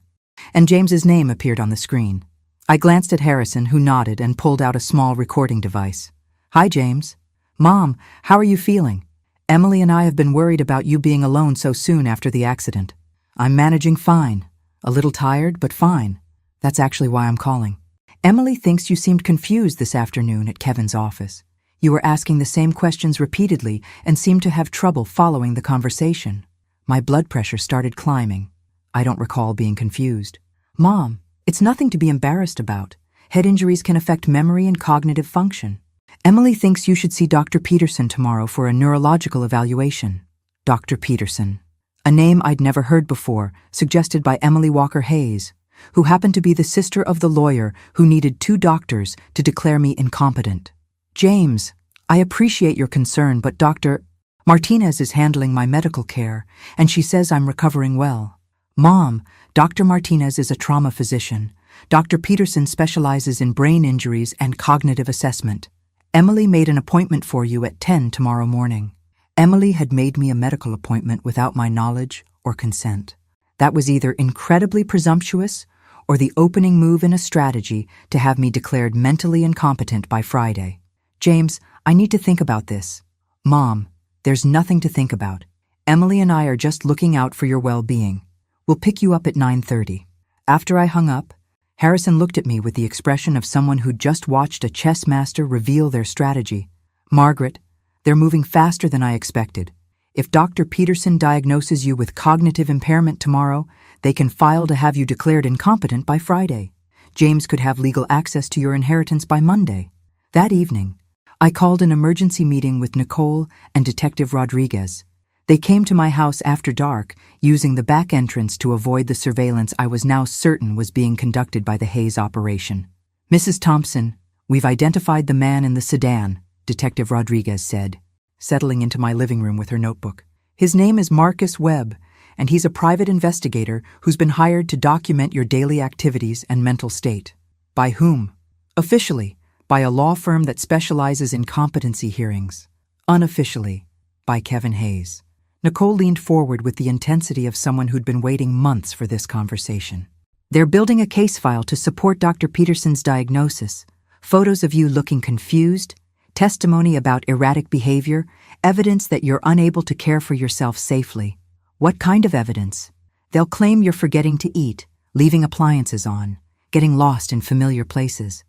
and James's name appeared on the screen. I glanced at Harrison, who nodded and pulled out a small recording device. Hi, James. Mom, how are you feeling? Emily and I have been worried about you being alone so soon after the accident. I'm managing fine. A little tired, but fine. That's actually why I'm calling. Emily thinks you seemed confused this afternoon at Kevin's office. You were asking the same questions repeatedly and seemed to have trouble following the conversation. My blood pressure started climbing. I don't recall being confused. Mom, it's nothing to be embarrassed about. Head injuries can affect memory and cognitive function. Emily thinks you should see Dr. Peterson tomorrow for a neurological evaluation. Dr. Peterson. A name I'd never heard before, suggested by Emily Walker Hayes, who happened to be the sister of the lawyer who needed 2 doctors to declare me incompetent. James, I appreciate your concern, but Dr. Martinez is handling my medical care, and she says I'm recovering well. Mom, Dr. Martinez is a trauma physician. Dr. Peterson specializes in brain injuries and cognitive assessment. Emily made an appointment for you at 10 tomorrow morning. Emily had made me a medical appointment without my knowledge or consent. That was either incredibly presumptuous or the opening move in a strategy to have me declared mentally incompetent by Friday. James, I need to think about this. Mom, there's nothing to think about. Emily and I are just looking out for your well-being. We'll pick you up at 9:30. After I hung up, Harrison looked at me with the expression of someone who'd just watched a chess master reveal their strategy. Margaret, they're moving faster than I expected. If Dr. Peterson diagnoses you with cognitive impairment tomorrow, they can file to have you declared incompetent by Friday. James could have legal access to your inheritance by Monday. That evening, I called an emergency meeting with Nicole and Detective Rodriguez. They came to my house after dark, using the back entrance to avoid the surveillance I was now certain was being conducted by the Hayes operation. Mrs. Thompson, we've identified the man in the sedan, Detective Rodriguez said, settling into my living room with her notebook. His name is Marcus Webb, and he's a private investigator who's been hired to document your daily activities and mental state. By whom? Officially, by a law firm that specializes in competency hearings. Unofficially, by Kevin Hayes. Nicole leaned forward with the intensity of someone who'd been waiting months for this conversation. They're building a case file to support Dr. Peterson's diagnosis. Photos of you looking confused, testimony about erratic behavior, evidence that you're unable to care for yourself safely. What kind of evidence? They'll claim you're forgetting to eat, leaving appliances on, getting lost in familiar places.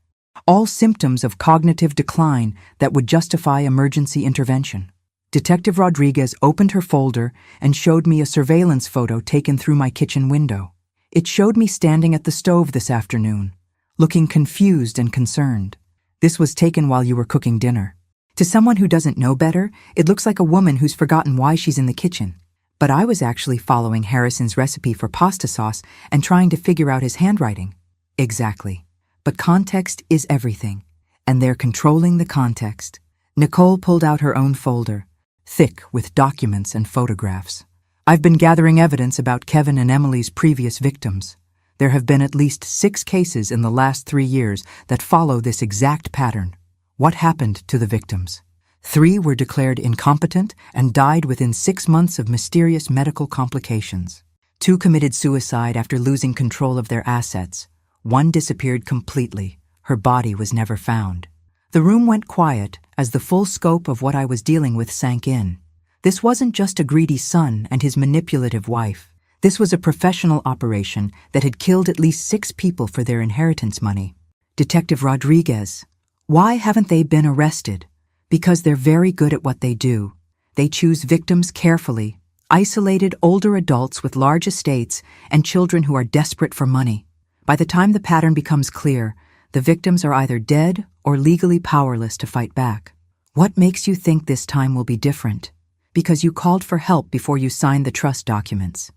All symptoms of cognitive decline that would justify emergency intervention. Detective Rodriguez opened her folder and showed me a surveillance photo taken through my kitchen window. It showed me standing at the stove this afternoon, looking confused and concerned. This was taken while you were cooking dinner. To someone who doesn't know better, it looks like a woman who's forgotten why she's in the kitchen. But I was actually following Harrison's recipe for pasta sauce and trying to figure out his handwriting. Exactly. But context is everything, and they're controlling the context. Nicole pulled out her own folder. thick with documents and photographs. I've been gathering evidence about Kevin and Emily's previous victims. There have been at least 6 cases in the last 3 years that follow this exact pattern. What happened to the victims? 3 were declared incompetent and died within 6 months of mysterious medical complications. 2 committed suicide after losing control of their assets. 1 disappeared completely. Her body was never found. The room went quiet as the full scope of what I was dealing with sank in. This wasn't just a greedy son and his manipulative wife. This was a professional operation that had killed at least 6 people for their inheritance money. Detective Rodriguez, why haven't they been arrested? Because they're very good at what they do. They choose victims carefully, isolated older adults with large estates and children who are desperate for money. By the time the pattern becomes clear, the victims are either dead or legally powerless to fight back. What makes you think this time will be different? Because you called for help before you signed the trust documents.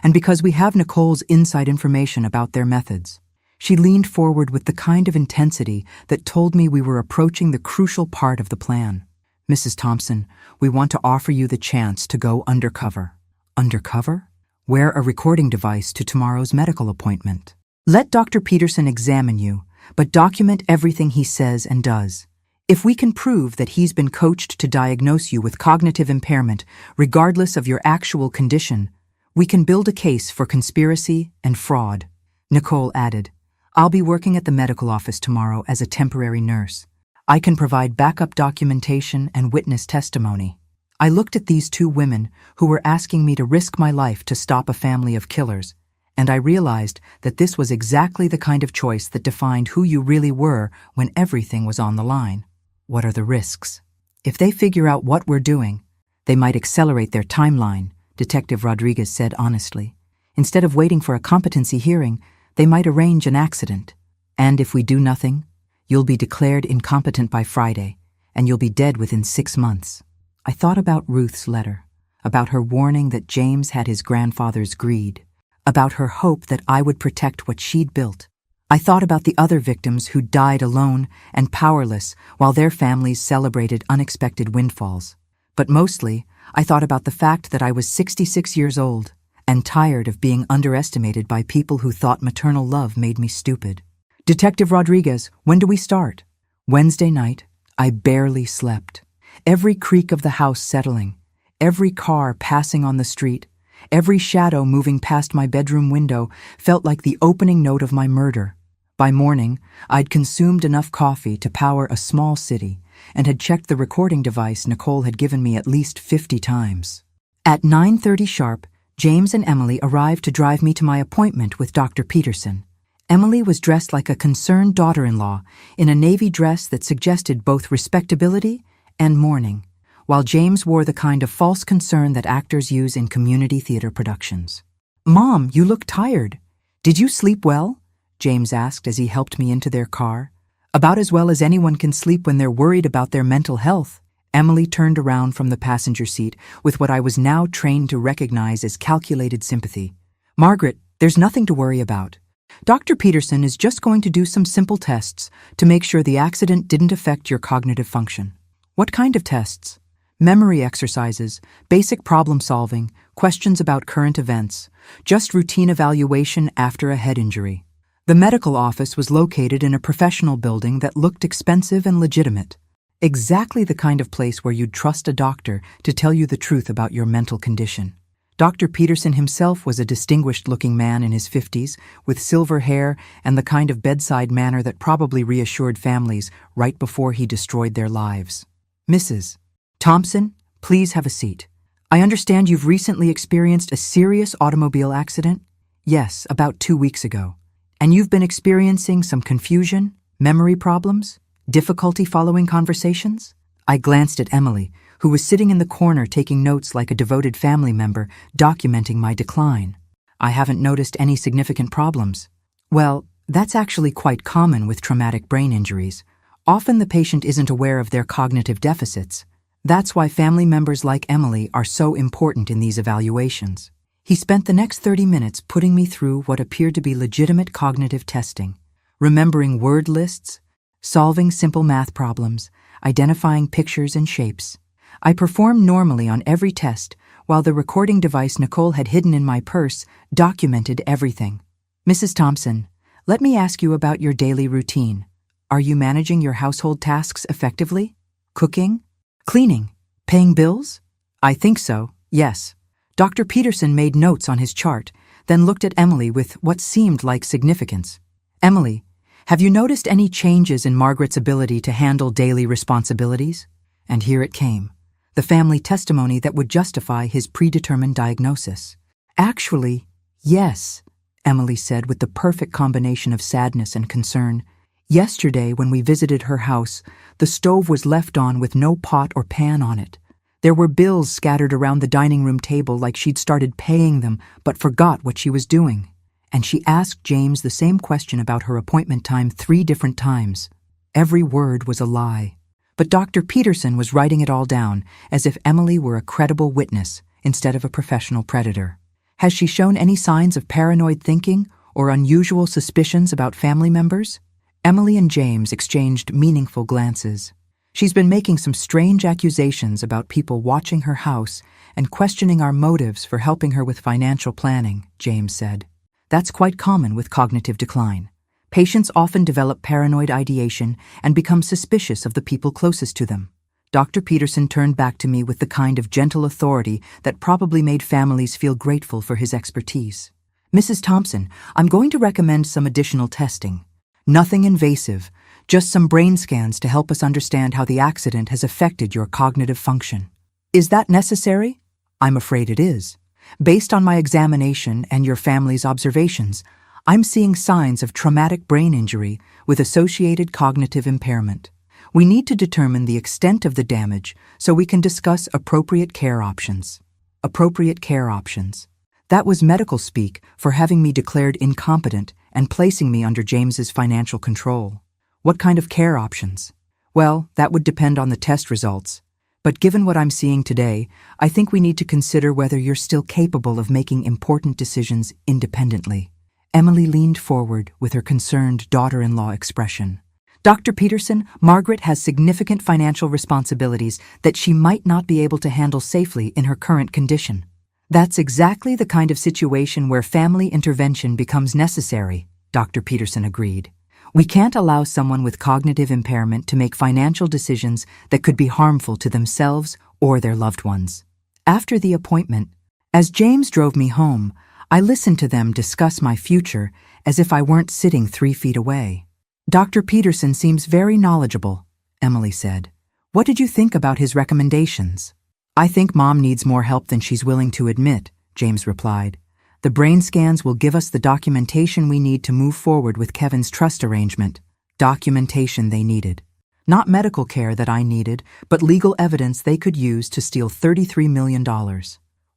And because we have Nicole's inside information about their methods. She leaned forward with the kind of intensity that told me we were approaching the crucial part of the plan. Mrs. Thompson, we want to offer you the chance to go undercover. Undercover? Wear a recording device to tomorrow's medical appointment. Let Dr. Peterson examine you, but document everything he says and does. If we can prove that he's been coached to diagnose you with cognitive impairment, regardless of your actual condition, we can build a case for conspiracy and fraud. Nicole added, I'll be working at the medical office tomorrow as a temporary nurse. I can provide backup documentation and witness testimony. I looked at these 2 women who were asking me to risk my life to stop a family of killers, and I realized that this was exactly the kind of choice that defined who you really were when everything was on the line. What are the risks? If they figure out what we're doing, they might accelerate their timeline, Detective Rodriguez said honestly. Instead of waiting for a competency hearing, they might arrange an accident. And if we do nothing, you'll be declared incompetent by Friday, and you'll be dead within 6 months. I thought about Ruth's letter, about her warning that James had his grandfather's greed, about her hope that I would protect what she'd built. I thought about the other victims who died alone and powerless while their families celebrated unexpected windfalls. But mostly, I thought about the fact that I was 66 years old and tired of being underestimated by people who thought maternal love made me stupid. Detective Rodriguez, when do we start? Wednesday night, I barely slept. Every creak of the house settling, every car passing on the street, every shadow moving past my bedroom window felt like the opening note of my murder. By morning, I'd consumed enough coffee to power a small city and had checked the recording device Nicole had given me at least 50 times. At 9:30 sharp, James and Emily arrived to drive me to my appointment with Dr. Peterson. Emily was dressed like a concerned daughter-in-law in a navy dress that suggested both respectability and mourning, while James wore the kind of false concern that actors use in community theater productions. "Mom, you look tired. Did you sleep well?" James asked as he helped me into their car. "About as well as anyone can sleep when they're worried about their mental health." Emily turned around from the passenger seat with what I was now trained to recognize as calculated sympathy. "Margaret, there's nothing to worry about. Dr. Peterson is just going to do some simple tests to make sure the accident didn't affect your cognitive function." "What kind of tests?" "Memory exercises, basic problem solving, questions about current events, just routine evaluation after a head injury." The medical office was located in a professional building that looked expensive and legitimate. Exactly the kind of place where you'd trust a doctor to tell you the truth about your mental condition. Dr. Peterson himself was a distinguished-looking man in his 50s, with silver hair and the kind of bedside manner that probably reassured families right before he destroyed their lives. "Mrs. Thompson, please have a seat. I understand you've recently experienced a serious automobile accident?" "Yes, about 2 weeks ago." "And you've been experiencing some confusion, memory problems, difficulty following conversations?" I glanced at Emily, who was sitting in the corner taking notes like a devoted family member, documenting my decline. "I haven't noticed any significant problems." "Well, that's actually quite common with traumatic brain injuries. Often the patient isn't aware of their cognitive deficits. That's why family members like Emily are so important in these evaluations." He spent the next 30 minutes putting me through what appeared to be legitimate cognitive testing, remembering word lists, solving simple math problems, identifying pictures and shapes. I performed normally on every test, while the recording device Nicole had hidden in my purse documented everything. Mrs. Thompson, let me ask you about your daily routine. Are you managing your household tasks effectively? Cooking? Cleaning? Paying bills? I think so, yes. Dr. Peterson made notes on his chart, then looked at Emily with what seemed like significance. Emily, have you noticed any changes in Margaret's ability to handle daily responsibilities? And here it came, the family testimony that would justify his predetermined diagnosis. Actually, yes, Emily said with the perfect combination of sadness and concern. Yesterday, when we visited her house, the stove was left on with no pot or pan on it. There were bills scattered around the dining room table like she'd started paying them but forgot what she was doing. And she asked James the same question about her appointment time 3 different times. Every word was a lie. But Dr. Peterson was writing it all down as if Emily were a credible witness instead of a professional predator. Has she shown any signs of paranoid thinking or unusual suspicions about family members? Emily and James exchanged meaningful glances. She's been making some strange accusations about people watching her house and questioning our motives for helping her with financial planning, James said. That's quite common with cognitive decline. Patients often develop paranoid ideation and become suspicious of the people closest to them. Dr. Peterson turned back to me with the kind of gentle authority that probably made families feel grateful for his expertise. Mrs. Thompson, I'm going to recommend some additional testing. Nothing invasive, just some brain scans to help us understand how the accident has affected your cognitive function. Is that necessary? I'm afraid it is. Based on my examination and your family's observations, I'm seeing signs of traumatic brain injury with associated cognitive impairment. We need to determine the extent of the damage so we can discuss appropriate care options. Appropriate care options. That was medical speak for having me declared incompetent and placing me under James's financial control. What kind of care options? Well, that would depend on the test results. But given what I'm seeing today, I think we need to consider whether you're still capable of making important decisions independently. Emily leaned forward with her concerned daughter-in-law expression. Dr. Peterson, Margaret has significant financial responsibilities that she might not be able to handle safely in her current condition. That's exactly the kind of situation where family intervention becomes necessary, Dr. Peterson agreed. We can't allow someone with cognitive impairment to make financial decisions that could be harmful to themselves or their loved ones. After the appointment, as James drove me home, I listened to them discuss my future as if I weren't sitting 3 feet away. Dr. Peterson seems very knowledgeable, Emily said. What did you think about his recommendations? I think Mom needs more help than she's willing to admit, James replied. The brain scans will give us the documentation we need to move forward with Kevin's trust arrangement. Documentation they needed. Not medical care that I needed, but legal evidence they could use to steal $33 million.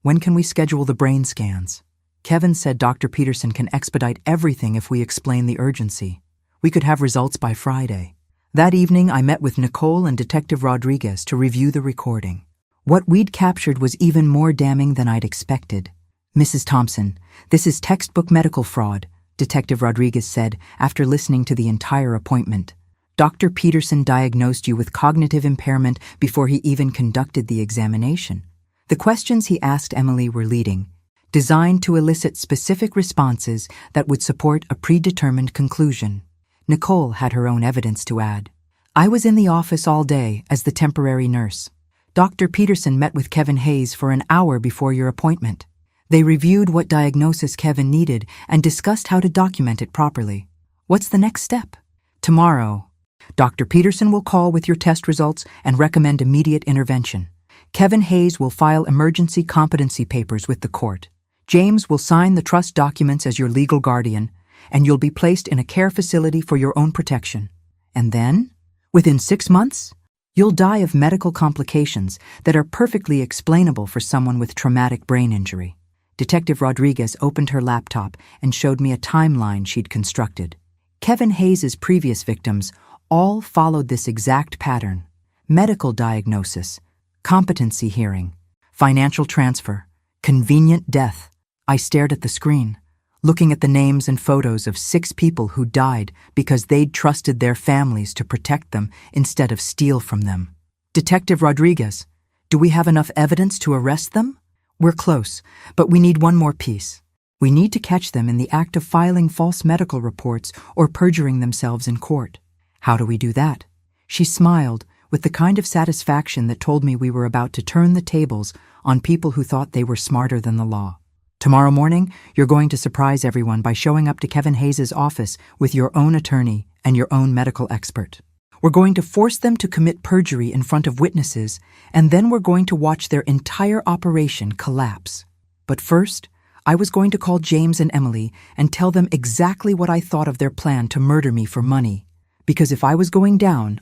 When can we schedule the brain scans? Kevin said Dr. Peterson can expedite everything if we explain the urgency. We could have results by Friday. That evening, I met with Nicole and Detective Rodriguez to review the recording. What we'd captured was even more damning than I'd expected. Mrs. Thompson, this is textbook medical fraud, Detective Rodriguez said after listening to the entire appointment. Dr. Peterson diagnosed you with cognitive impairment before he even conducted the examination. The questions he asked Emily were leading, designed to elicit specific responses that would support a predetermined conclusion. Nicole had her own evidence to add. I was in the office all day as the temporary nurse. Dr. Peterson met with Kevin Hayes for an hour before your appointment. They reviewed what diagnosis Kevin needed and discussed how to document it properly. What's the next step? Tomorrow, Dr. Peterson will call with your test results and recommend immediate intervention. Kevin Hayes will file emergency competency papers with the court. James will sign the trust documents as your legal guardian, and you'll be placed in a care facility for your own protection. And then, within 6 months, you'll die of medical complications that are perfectly explainable for someone with traumatic brain injury. Detective Rodriguez opened her laptop and showed me a timeline she'd constructed. Kevin Hayes' previous victims all followed this exact pattern. Medical diagnosis, competency hearing, financial transfer, convenient death. I stared at the screen, looking at the names and photos of 6 people who died because they'd trusted their families to protect them instead of steal from them. Detective Rodriguez, Do we have enough evidence to arrest them? We're close, but we need one more piece. We need to catch them in the act of filing false medical reports or perjuring themselves in court. How do we do that? She smiled with the kind of satisfaction that told me we were about to turn the tables on people who thought they were smarter than the law. Tomorrow morning, you're going to surprise everyone by showing up to Kevin Hayes' office with your own attorney and your own medical expert. We're going to force them to commit perjury in front of witnesses, and then we're going to watch their entire operation collapse. But first, I was going to call James and Emily and tell them exactly what I thought of their plan to murder me for money. Because if I was going down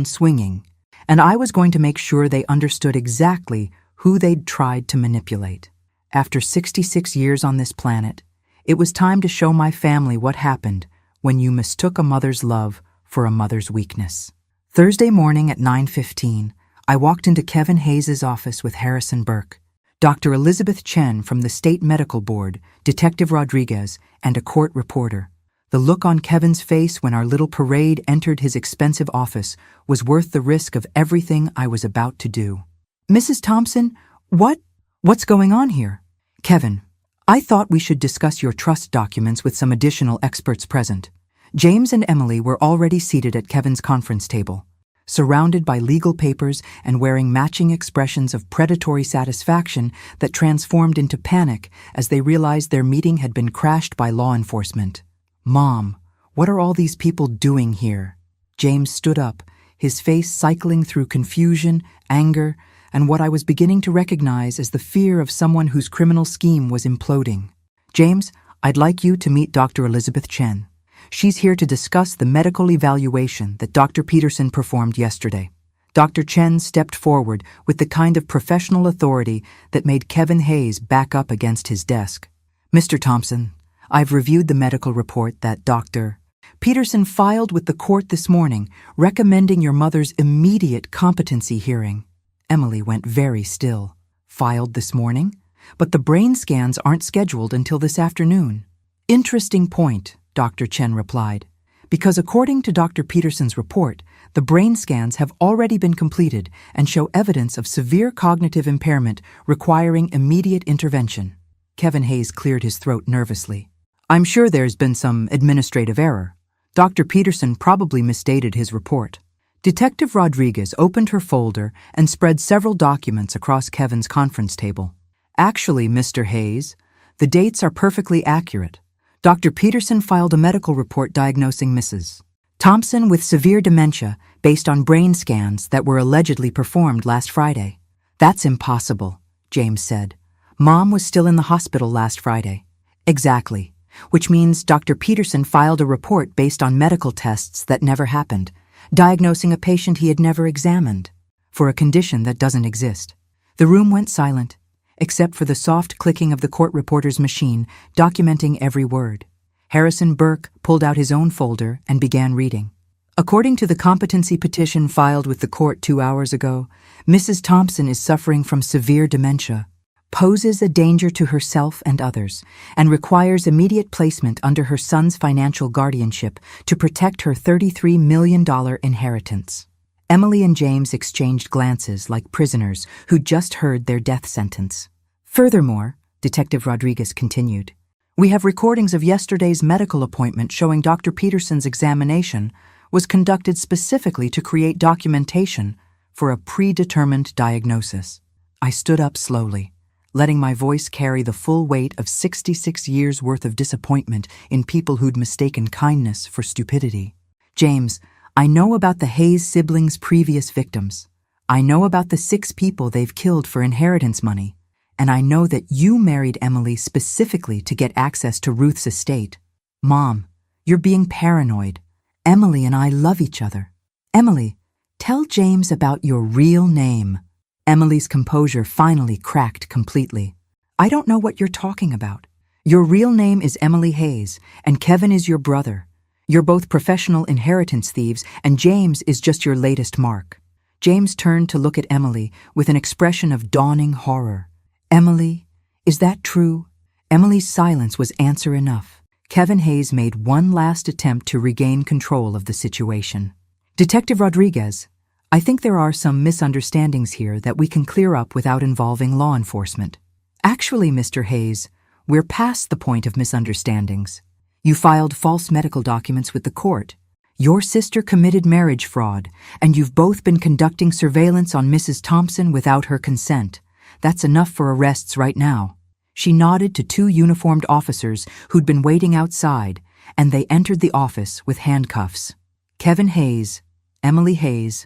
swinging. And I was going to make sure they understood exactly who they'd tried to manipulate. After 66 years on this planet, it was time to show my family what happened when you mistook a mother's love for a mother's weakness. Thursday morning at 9:15, I walked into Kevin Hayes' office with Harrison Burke, Dr. Elizabeth Chen from the State Medical Board, Detective Rodriguez, and a court reporter. The look on Kevin's face when our little parade entered his expensive office was worth the risk of everything I was about to do. Mrs. Thompson, what's going on here? Kevin, I thought we should discuss your trust documents with some additional experts present. James and Emily were already seated at Kevin's conference table, surrounded by legal papers and wearing matching expressions of predatory satisfaction that transformed into panic as they realized their meeting had been crashed by law enforcement. Mom, what are all these people doing here? James stood up, his face cycling through confusion, anger, and what I was beginning to recognize as the fear of someone whose criminal scheme was imploding. James, I'd like you to meet Dr. Elizabeth Chen. She's here to discuss the medical evaluation that Dr. Peterson performed yesterday. Dr. Chen stepped forward with the kind of professional authority that made Kevin Hayes back up against his desk. Mr. Thompson, I've reviewed the medical report that Dr. Peterson filed with the court this morning, recommending your mother's immediate competency hearing. Emily went very still. Filed this morning? But the brain scans aren't scheduled until this afternoon. Interesting point, Dr. Chen replied, because according to Dr. Peterson's report, the brain scans have already been completed and show evidence of severe cognitive impairment requiring immediate intervention. Kevin Hayes cleared his throat nervously. I'm sure there's been some administrative error. Dr. Peterson probably misstated his report. Detective Rodriguez opened her folder and spread several documents across Kevin's conference table. Actually, Mr. Hayes, the dates are perfectly accurate. Dr. Peterson filed a medical report diagnosing Mrs. Thompson with severe dementia based on brain scans that were allegedly performed last Friday. That's impossible, James said. Mom was still in the hospital last Friday. Exactly, which means Dr. Peterson filed a report based on medical tests that never happened, diagnosing a patient he had never examined, for a condition that doesn't exist. The room went silent, except for the soft clicking of the court reporter's machine, documenting every word. Harrison Burke pulled out his own folder and began reading. According to the competency petition filed with the court 2 hours ago, Mrs. Thompson is suffering from severe dementia, poses a danger to herself and others, and requires immediate placement under her son's financial guardianship to protect her $33 million inheritance. Emily and James exchanged glances like prisoners who'd just heard their death sentence. Furthermore, Detective Rodriguez continued, we have recordings of yesterday's medical appointment showing Dr. Peterson's examination was conducted specifically to create documentation for a predetermined diagnosis. I stood up slowly, letting my voice carry the full weight of 66 years' worth of disappointment in people who'd mistaken kindness for stupidity. James, I know about the Hayes siblings' previous victims. I know about the 6 people they've killed for inheritance money. And I know that you married Emily specifically to get access to Ruth's estate. Mom, you're being paranoid. Emily and I love each other. Emily, tell James about your real name. Emily's composure finally cracked completely. I don't know what you're talking about. Your real name is Emily Hayes, and Kevin is your brother. You're both professional inheritance thieves, and James is just your latest mark. James turned to look at Emily with an expression of dawning horror. Emily, is that true? Emily's silence was answer enough. Kevin Hayes made one last attempt to regain control of the situation. Detective Rodriguez, I think there are some misunderstandings here that we can clear up without involving law enforcement. Actually, Mr. Hayes, we're past the point of misunderstandings. You filed false medical documents with the court. Your sister committed marriage fraud, and you've both been conducting surveillance on Mrs. Thompson without her consent. That's enough for arrests right now. She nodded to two uniformed officers who'd been waiting outside, and they entered the office with handcuffs. Kevin Hayes, Emily Hayes,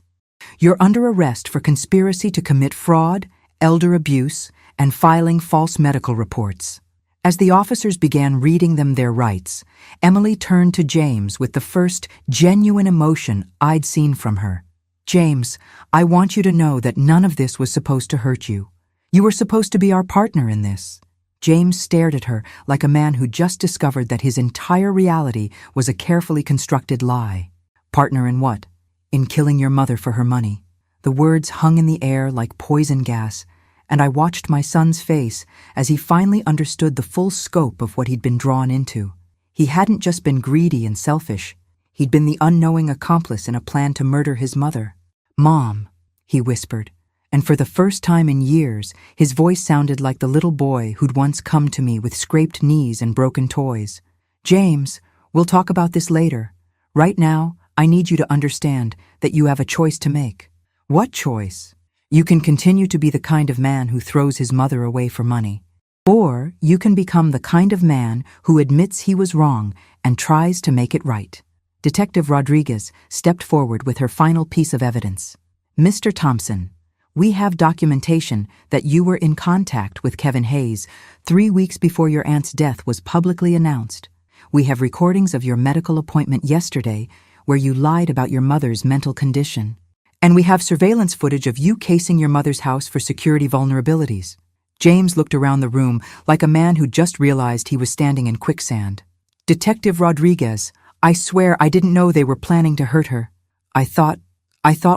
you're under arrest for conspiracy to commit fraud, elder abuse, and filing false medical reports. As the officers began reading them their rights, Emily turned to James with the first genuine emotion I'd seen from her. James, I want you to know that none of this was supposed to hurt you. You were supposed to be our partner in this. James stared at her like a man who just discovered that his entire reality was a carefully constructed lie. Partner in what? In killing your mother for her money. The words hung in the air like poison gas, and I watched my son's face as he finally understood the full scope of what he'd been drawn into. He hadn't just been greedy and selfish. He'd been the unknowing accomplice in a plan to murder his mother. Mom, he whispered, and for the first time in years, his voice sounded like the little boy who'd once come to me with scraped knees and broken toys. James, we'll talk about this later. Right now, I need you to understand that you have a choice to make. What choice? You can continue to be the kind of man who throws his mother away for money. Or you can become the kind of man who admits he was wrong and tries to make it right. Detective Rodriguez stepped forward with her final piece of evidence. Mr. Thompson, we have documentation that you were in contact with Kevin Hayes 3 weeks before your aunt's death was publicly announced. We have recordings of your medical appointment yesterday where you lied about your mother's mental condition. And we have surveillance footage of you casing your mother's house for security vulnerabilities. James looked around the room like a man who just realized he was standing in quicksand. Detective Rodriguez, I swear I didn't know they were planning to hurt her. I thought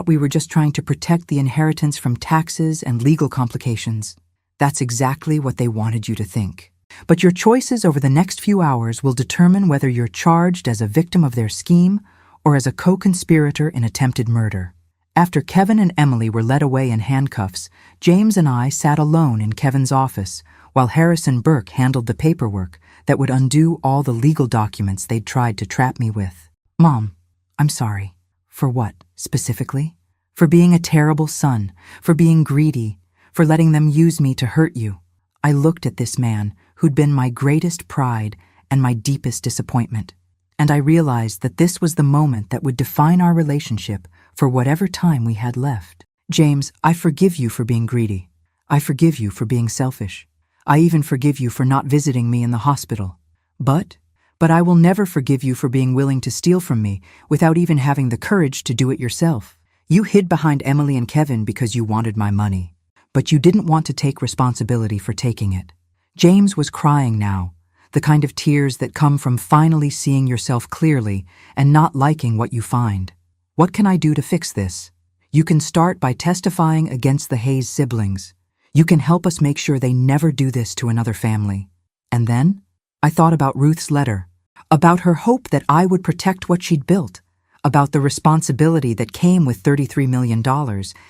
we were just trying to protect the inheritance from taxes and legal complications. That's exactly what they wanted you to think. But your choices over the next few hours will determine whether you're charged as a victim of their scheme or as a co-conspirator in attempted murder. After Kevin and Emily were led away in handcuffs, James and I sat alone in Kevin's office while Harrison Burke handled the paperwork that would undo all the legal documents they'd tried to trap me with. Mom, I'm sorry. For what, specifically? For being a terrible son, for being greedy, for letting them use me to hurt you. I looked at this man who'd been my greatest pride and my deepest disappointment, and I realized that this was the moment that would define our relationship for whatever time we had left. James, I forgive you for being greedy. I forgive you for being selfish. I even forgive you for not visiting me in the hospital. But I will never forgive you for being willing to steal from me without even having the courage to do it yourself. You hid behind Emily and Kevin because you wanted my money, but you didn't want to take responsibility for taking it. James was crying now, the kind of tears that come from finally seeing yourself clearly and not liking what you find. What can I do to fix this? You can start by testifying against the Hayes siblings. You can help us make sure they never do this to another family. And then, I thought about Ruth's letter, about her hope that I would protect what she'd built, about the responsibility that came with $33 million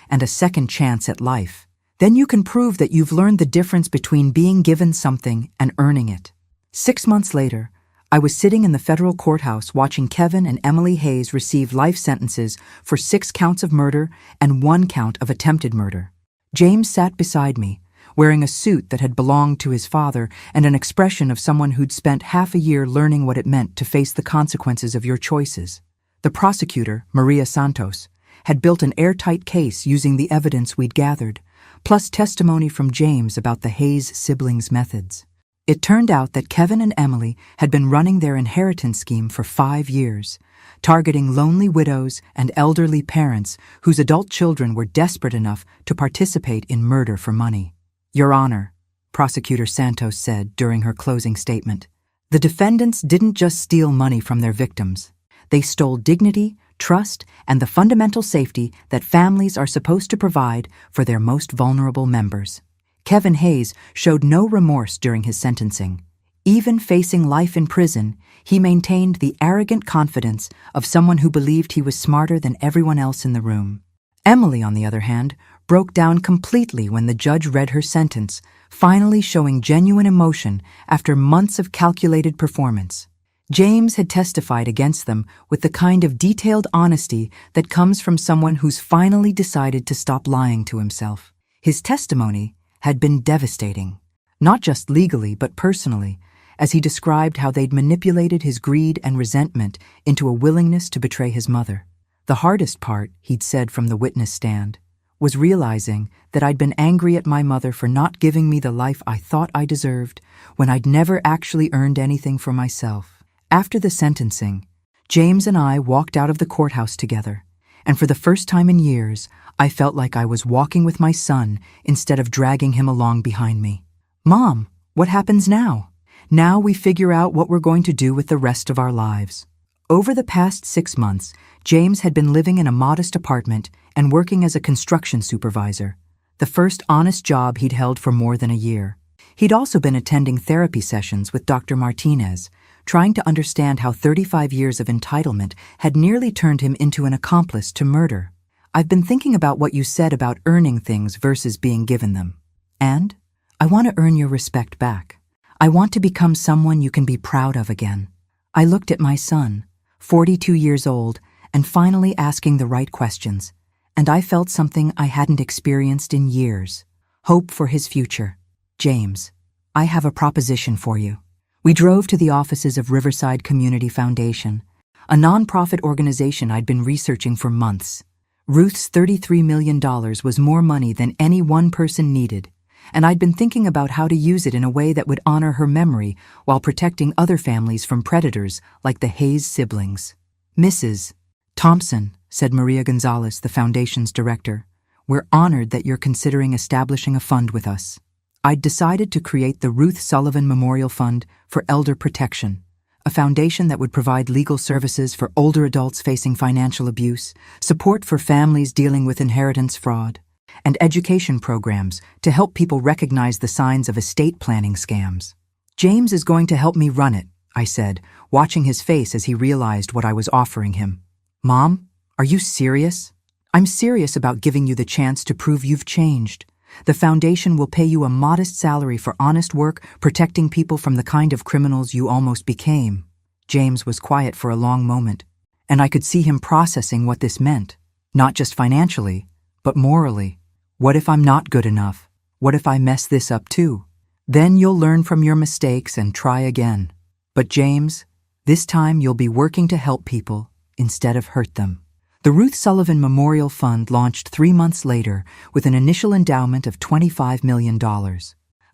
and a second chance at life. Then you can prove that you've learned the difference between being given something and earning it. 6 months later, I was sitting in the federal courthouse watching Kevin and Emily Hayes receive life sentences for 6 counts of murder and 1 count of attempted murder. James sat beside me, wearing a suit that had belonged to his father and an expression of someone who'd spent half a year learning what it meant to face the consequences of your choices. The prosecutor, Maria Santos, had built an airtight case using the evidence we'd gathered, plus testimony from James about the Hayes siblings' methods. It turned out that Kevin and Emily had been running their inheritance scheme for 5 years, targeting lonely widows and elderly parents whose adult children were desperate enough to participate in murder for money. Your Honor, Prosecutor Santos said during her closing statement, the defendants didn't just steal money from their victims. They stole dignity, trust, and the fundamental safety that families are supposed to provide for their most vulnerable members. Kevin Hayes showed no remorse during his sentencing. Even facing life in prison, he maintained the arrogant confidence of someone who believed he was smarter than everyone else in the room. Emily, on the other hand, broke down completely when the judge read her sentence, finally showing genuine emotion after months of calculated performance. James had testified against them with the kind of detailed honesty that comes from someone who's finally decided to stop lying to himself. His testimony had been devastating, not just legally but personally, as he described how they'd manipulated his greed and resentment into a willingness to betray his mother. The hardest part, he'd said from the witness stand, was realizing that I'd been angry at my mother for not giving me the life I thought I deserved when I'd never actually earned anything for myself. After the sentencing, James and I walked out of the courthouse together, and for the first time in years, I felt like I was walking with my son instead of dragging him along behind me. "Mom, what happens now?" "Now we figure out what we're going to do with the rest of our lives." Over the past 6 months, James had been living in a modest apartment and working as a construction supervisor, the first honest job he'd held for more than a year. He'd also been attending therapy sessions with Dr. Martinez, trying to understand how 35 years of entitlement had nearly turned him into an accomplice to murder. "I've been thinking about what you said about earning things versus being given them. And I want to earn your respect back. I want to become someone you can be proud of again." I looked at my son, 42 years old, and finally asking the right questions, and I felt something I hadn't experienced in years: hope for his future. "James, I have a proposition for you." We drove to the offices of Riverside Community Foundation, a nonprofit organization I'd been researching for months. Ruth's $33 million was more money than any one person needed, and I'd been thinking about how to use it in a way that would honor her memory while protecting other families from predators like the Hayes siblings. "Mrs. Thompson," said Maria Gonzalez, the foundation's director, "we're honored that you're considering establishing a fund with us." I'd decided to create the Ruth Sullivan Memorial Fund for Elder Protection, a foundation that would provide legal services for older adults facing financial abuse, support for families dealing with inheritance fraud, and education programs to help people recognize the signs of estate planning scams. "James is going to help me run it," I said, watching his face as he realized what I was offering him. "Mom, are you serious?" "I'm serious about giving you the chance to prove you've changed. The foundation will pay you a modest salary for honest work protecting people from the kind of criminals you almost became." James was quiet for a long moment, and I could see him processing what this meant, not just financially, but morally. What if I'm not good enough? What if I mess this up too? Then you'll learn from your mistakes and try again. But James, this time you'll be working to help people instead of hurt them. The Ruth Sullivan Memorial Fund launched 3 months later with an initial endowment of $25 million.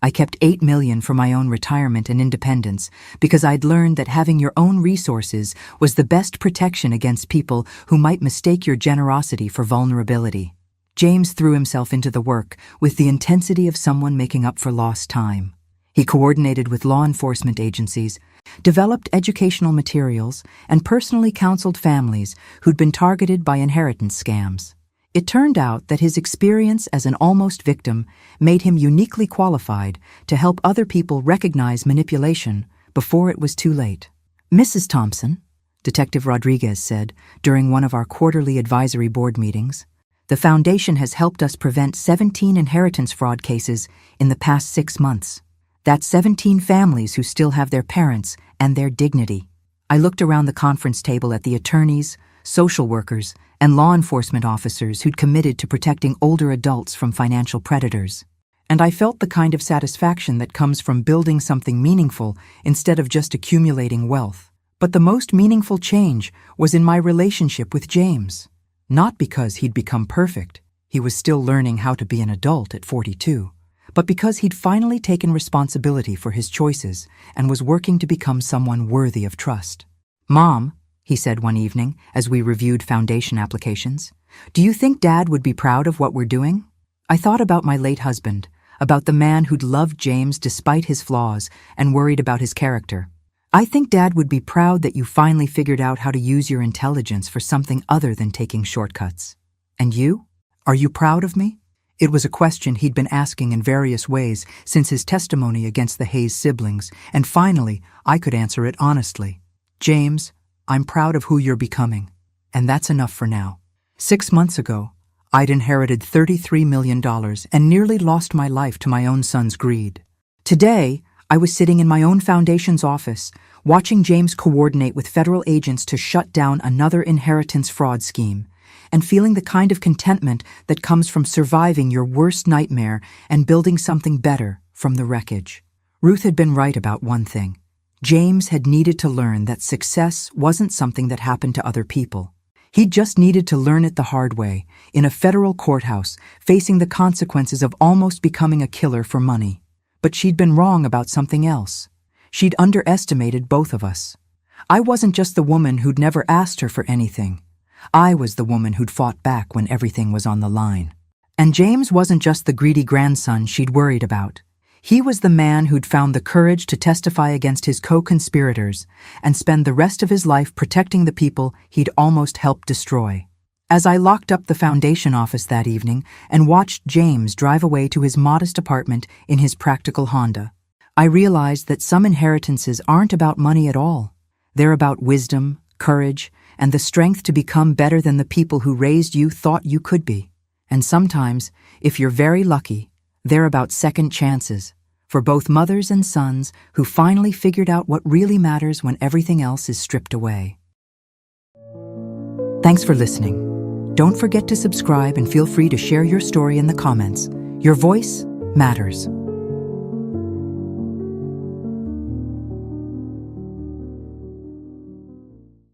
I kept $8 million for my own retirement and independence because I'd learned that having your own resources was the best protection against people who might mistake your generosity for vulnerability. James threw himself into the work with the intensity of someone making up for lost time. He coordinated with law enforcement agencies, developed educational materials, and personally counseled families who'd been targeted by inheritance scams. It turned out that his experience as an almost victim made him uniquely qualified to help other people recognize manipulation before it was too late. "Mrs. Thompson," Detective Rodriguez said during one of our quarterly advisory board meetings, "the foundation has helped us prevent 17 inheritance fraud cases in the past 6 months. That's 17 families who still have their parents and their dignity." I looked around the conference table at the attorneys, social workers, and law enforcement officers who'd committed to protecting older adults from financial predators. And I felt the kind of satisfaction that comes from building something meaningful instead of just accumulating wealth. But the most meaningful change was in my relationship with James. Not because he'd become perfect, he was still learning how to be an adult at 42, but because he'd finally taken responsibility for his choices and was working to become someone worthy of trust. "Mom," he said one evening as we reviewed foundation applications, "do you think Dad would be proud of what we're doing?" I thought about my late husband, about the man who'd loved James despite his flaws and worried about his character. "I think Dad would be proud that you finally figured out how to use your intelligence for something other than taking shortcuts. And you? Are you proud of me?" It was a question he'd been asking in various ways since his testimony against the Hayes siblings, and finally, I could answer it honestly. "James, I'm proud of who you're becoming, and that's enough for now." 6 months ago, I'd inherited $33 million and nearly lost my life to my own son's greed. Today, I was sitting in my own foundation's office, watching James coordinate with federal agents to shut down another inheritance fraud scheme, and feeling the kind of contentment that comes from surviving your worst nightmare and building something better from the wreckage. Ruth had been right about one thing. James had needed to learn that success wasn't something that happened to other people. He'd just needed to learn it the hard way, in a federal courthouse, facing the consequences of almost becoming a killer for money. But she'd been wrong about something else. She'd underestimated both of us. I wasn't just the woman who'd never asked her for anything. I was the woman who'd fought back when everything was on the line. And James wasn't just the greedy grandson she'd worried about. He was the man who'd found the courage to testify against his co-conspirators and spend the rest of his life protecting the people he'd almost helped destroy. As I locked up the foundation office that evening and watched James drive away to his modest apartment in his practical Honda, I realized that some inheritances aren't about money at all. They're about wisdom, courage, and the strength to become better than the people who raised you thought you could be. And sometimes, if you're very lucky, they're about second chances, for both mothers and sons who finally figured out what really matters when everything else is stripped away. Thanks for listening. Don't forget to subscribe and feel free to share your story in the comments. Your voice matters.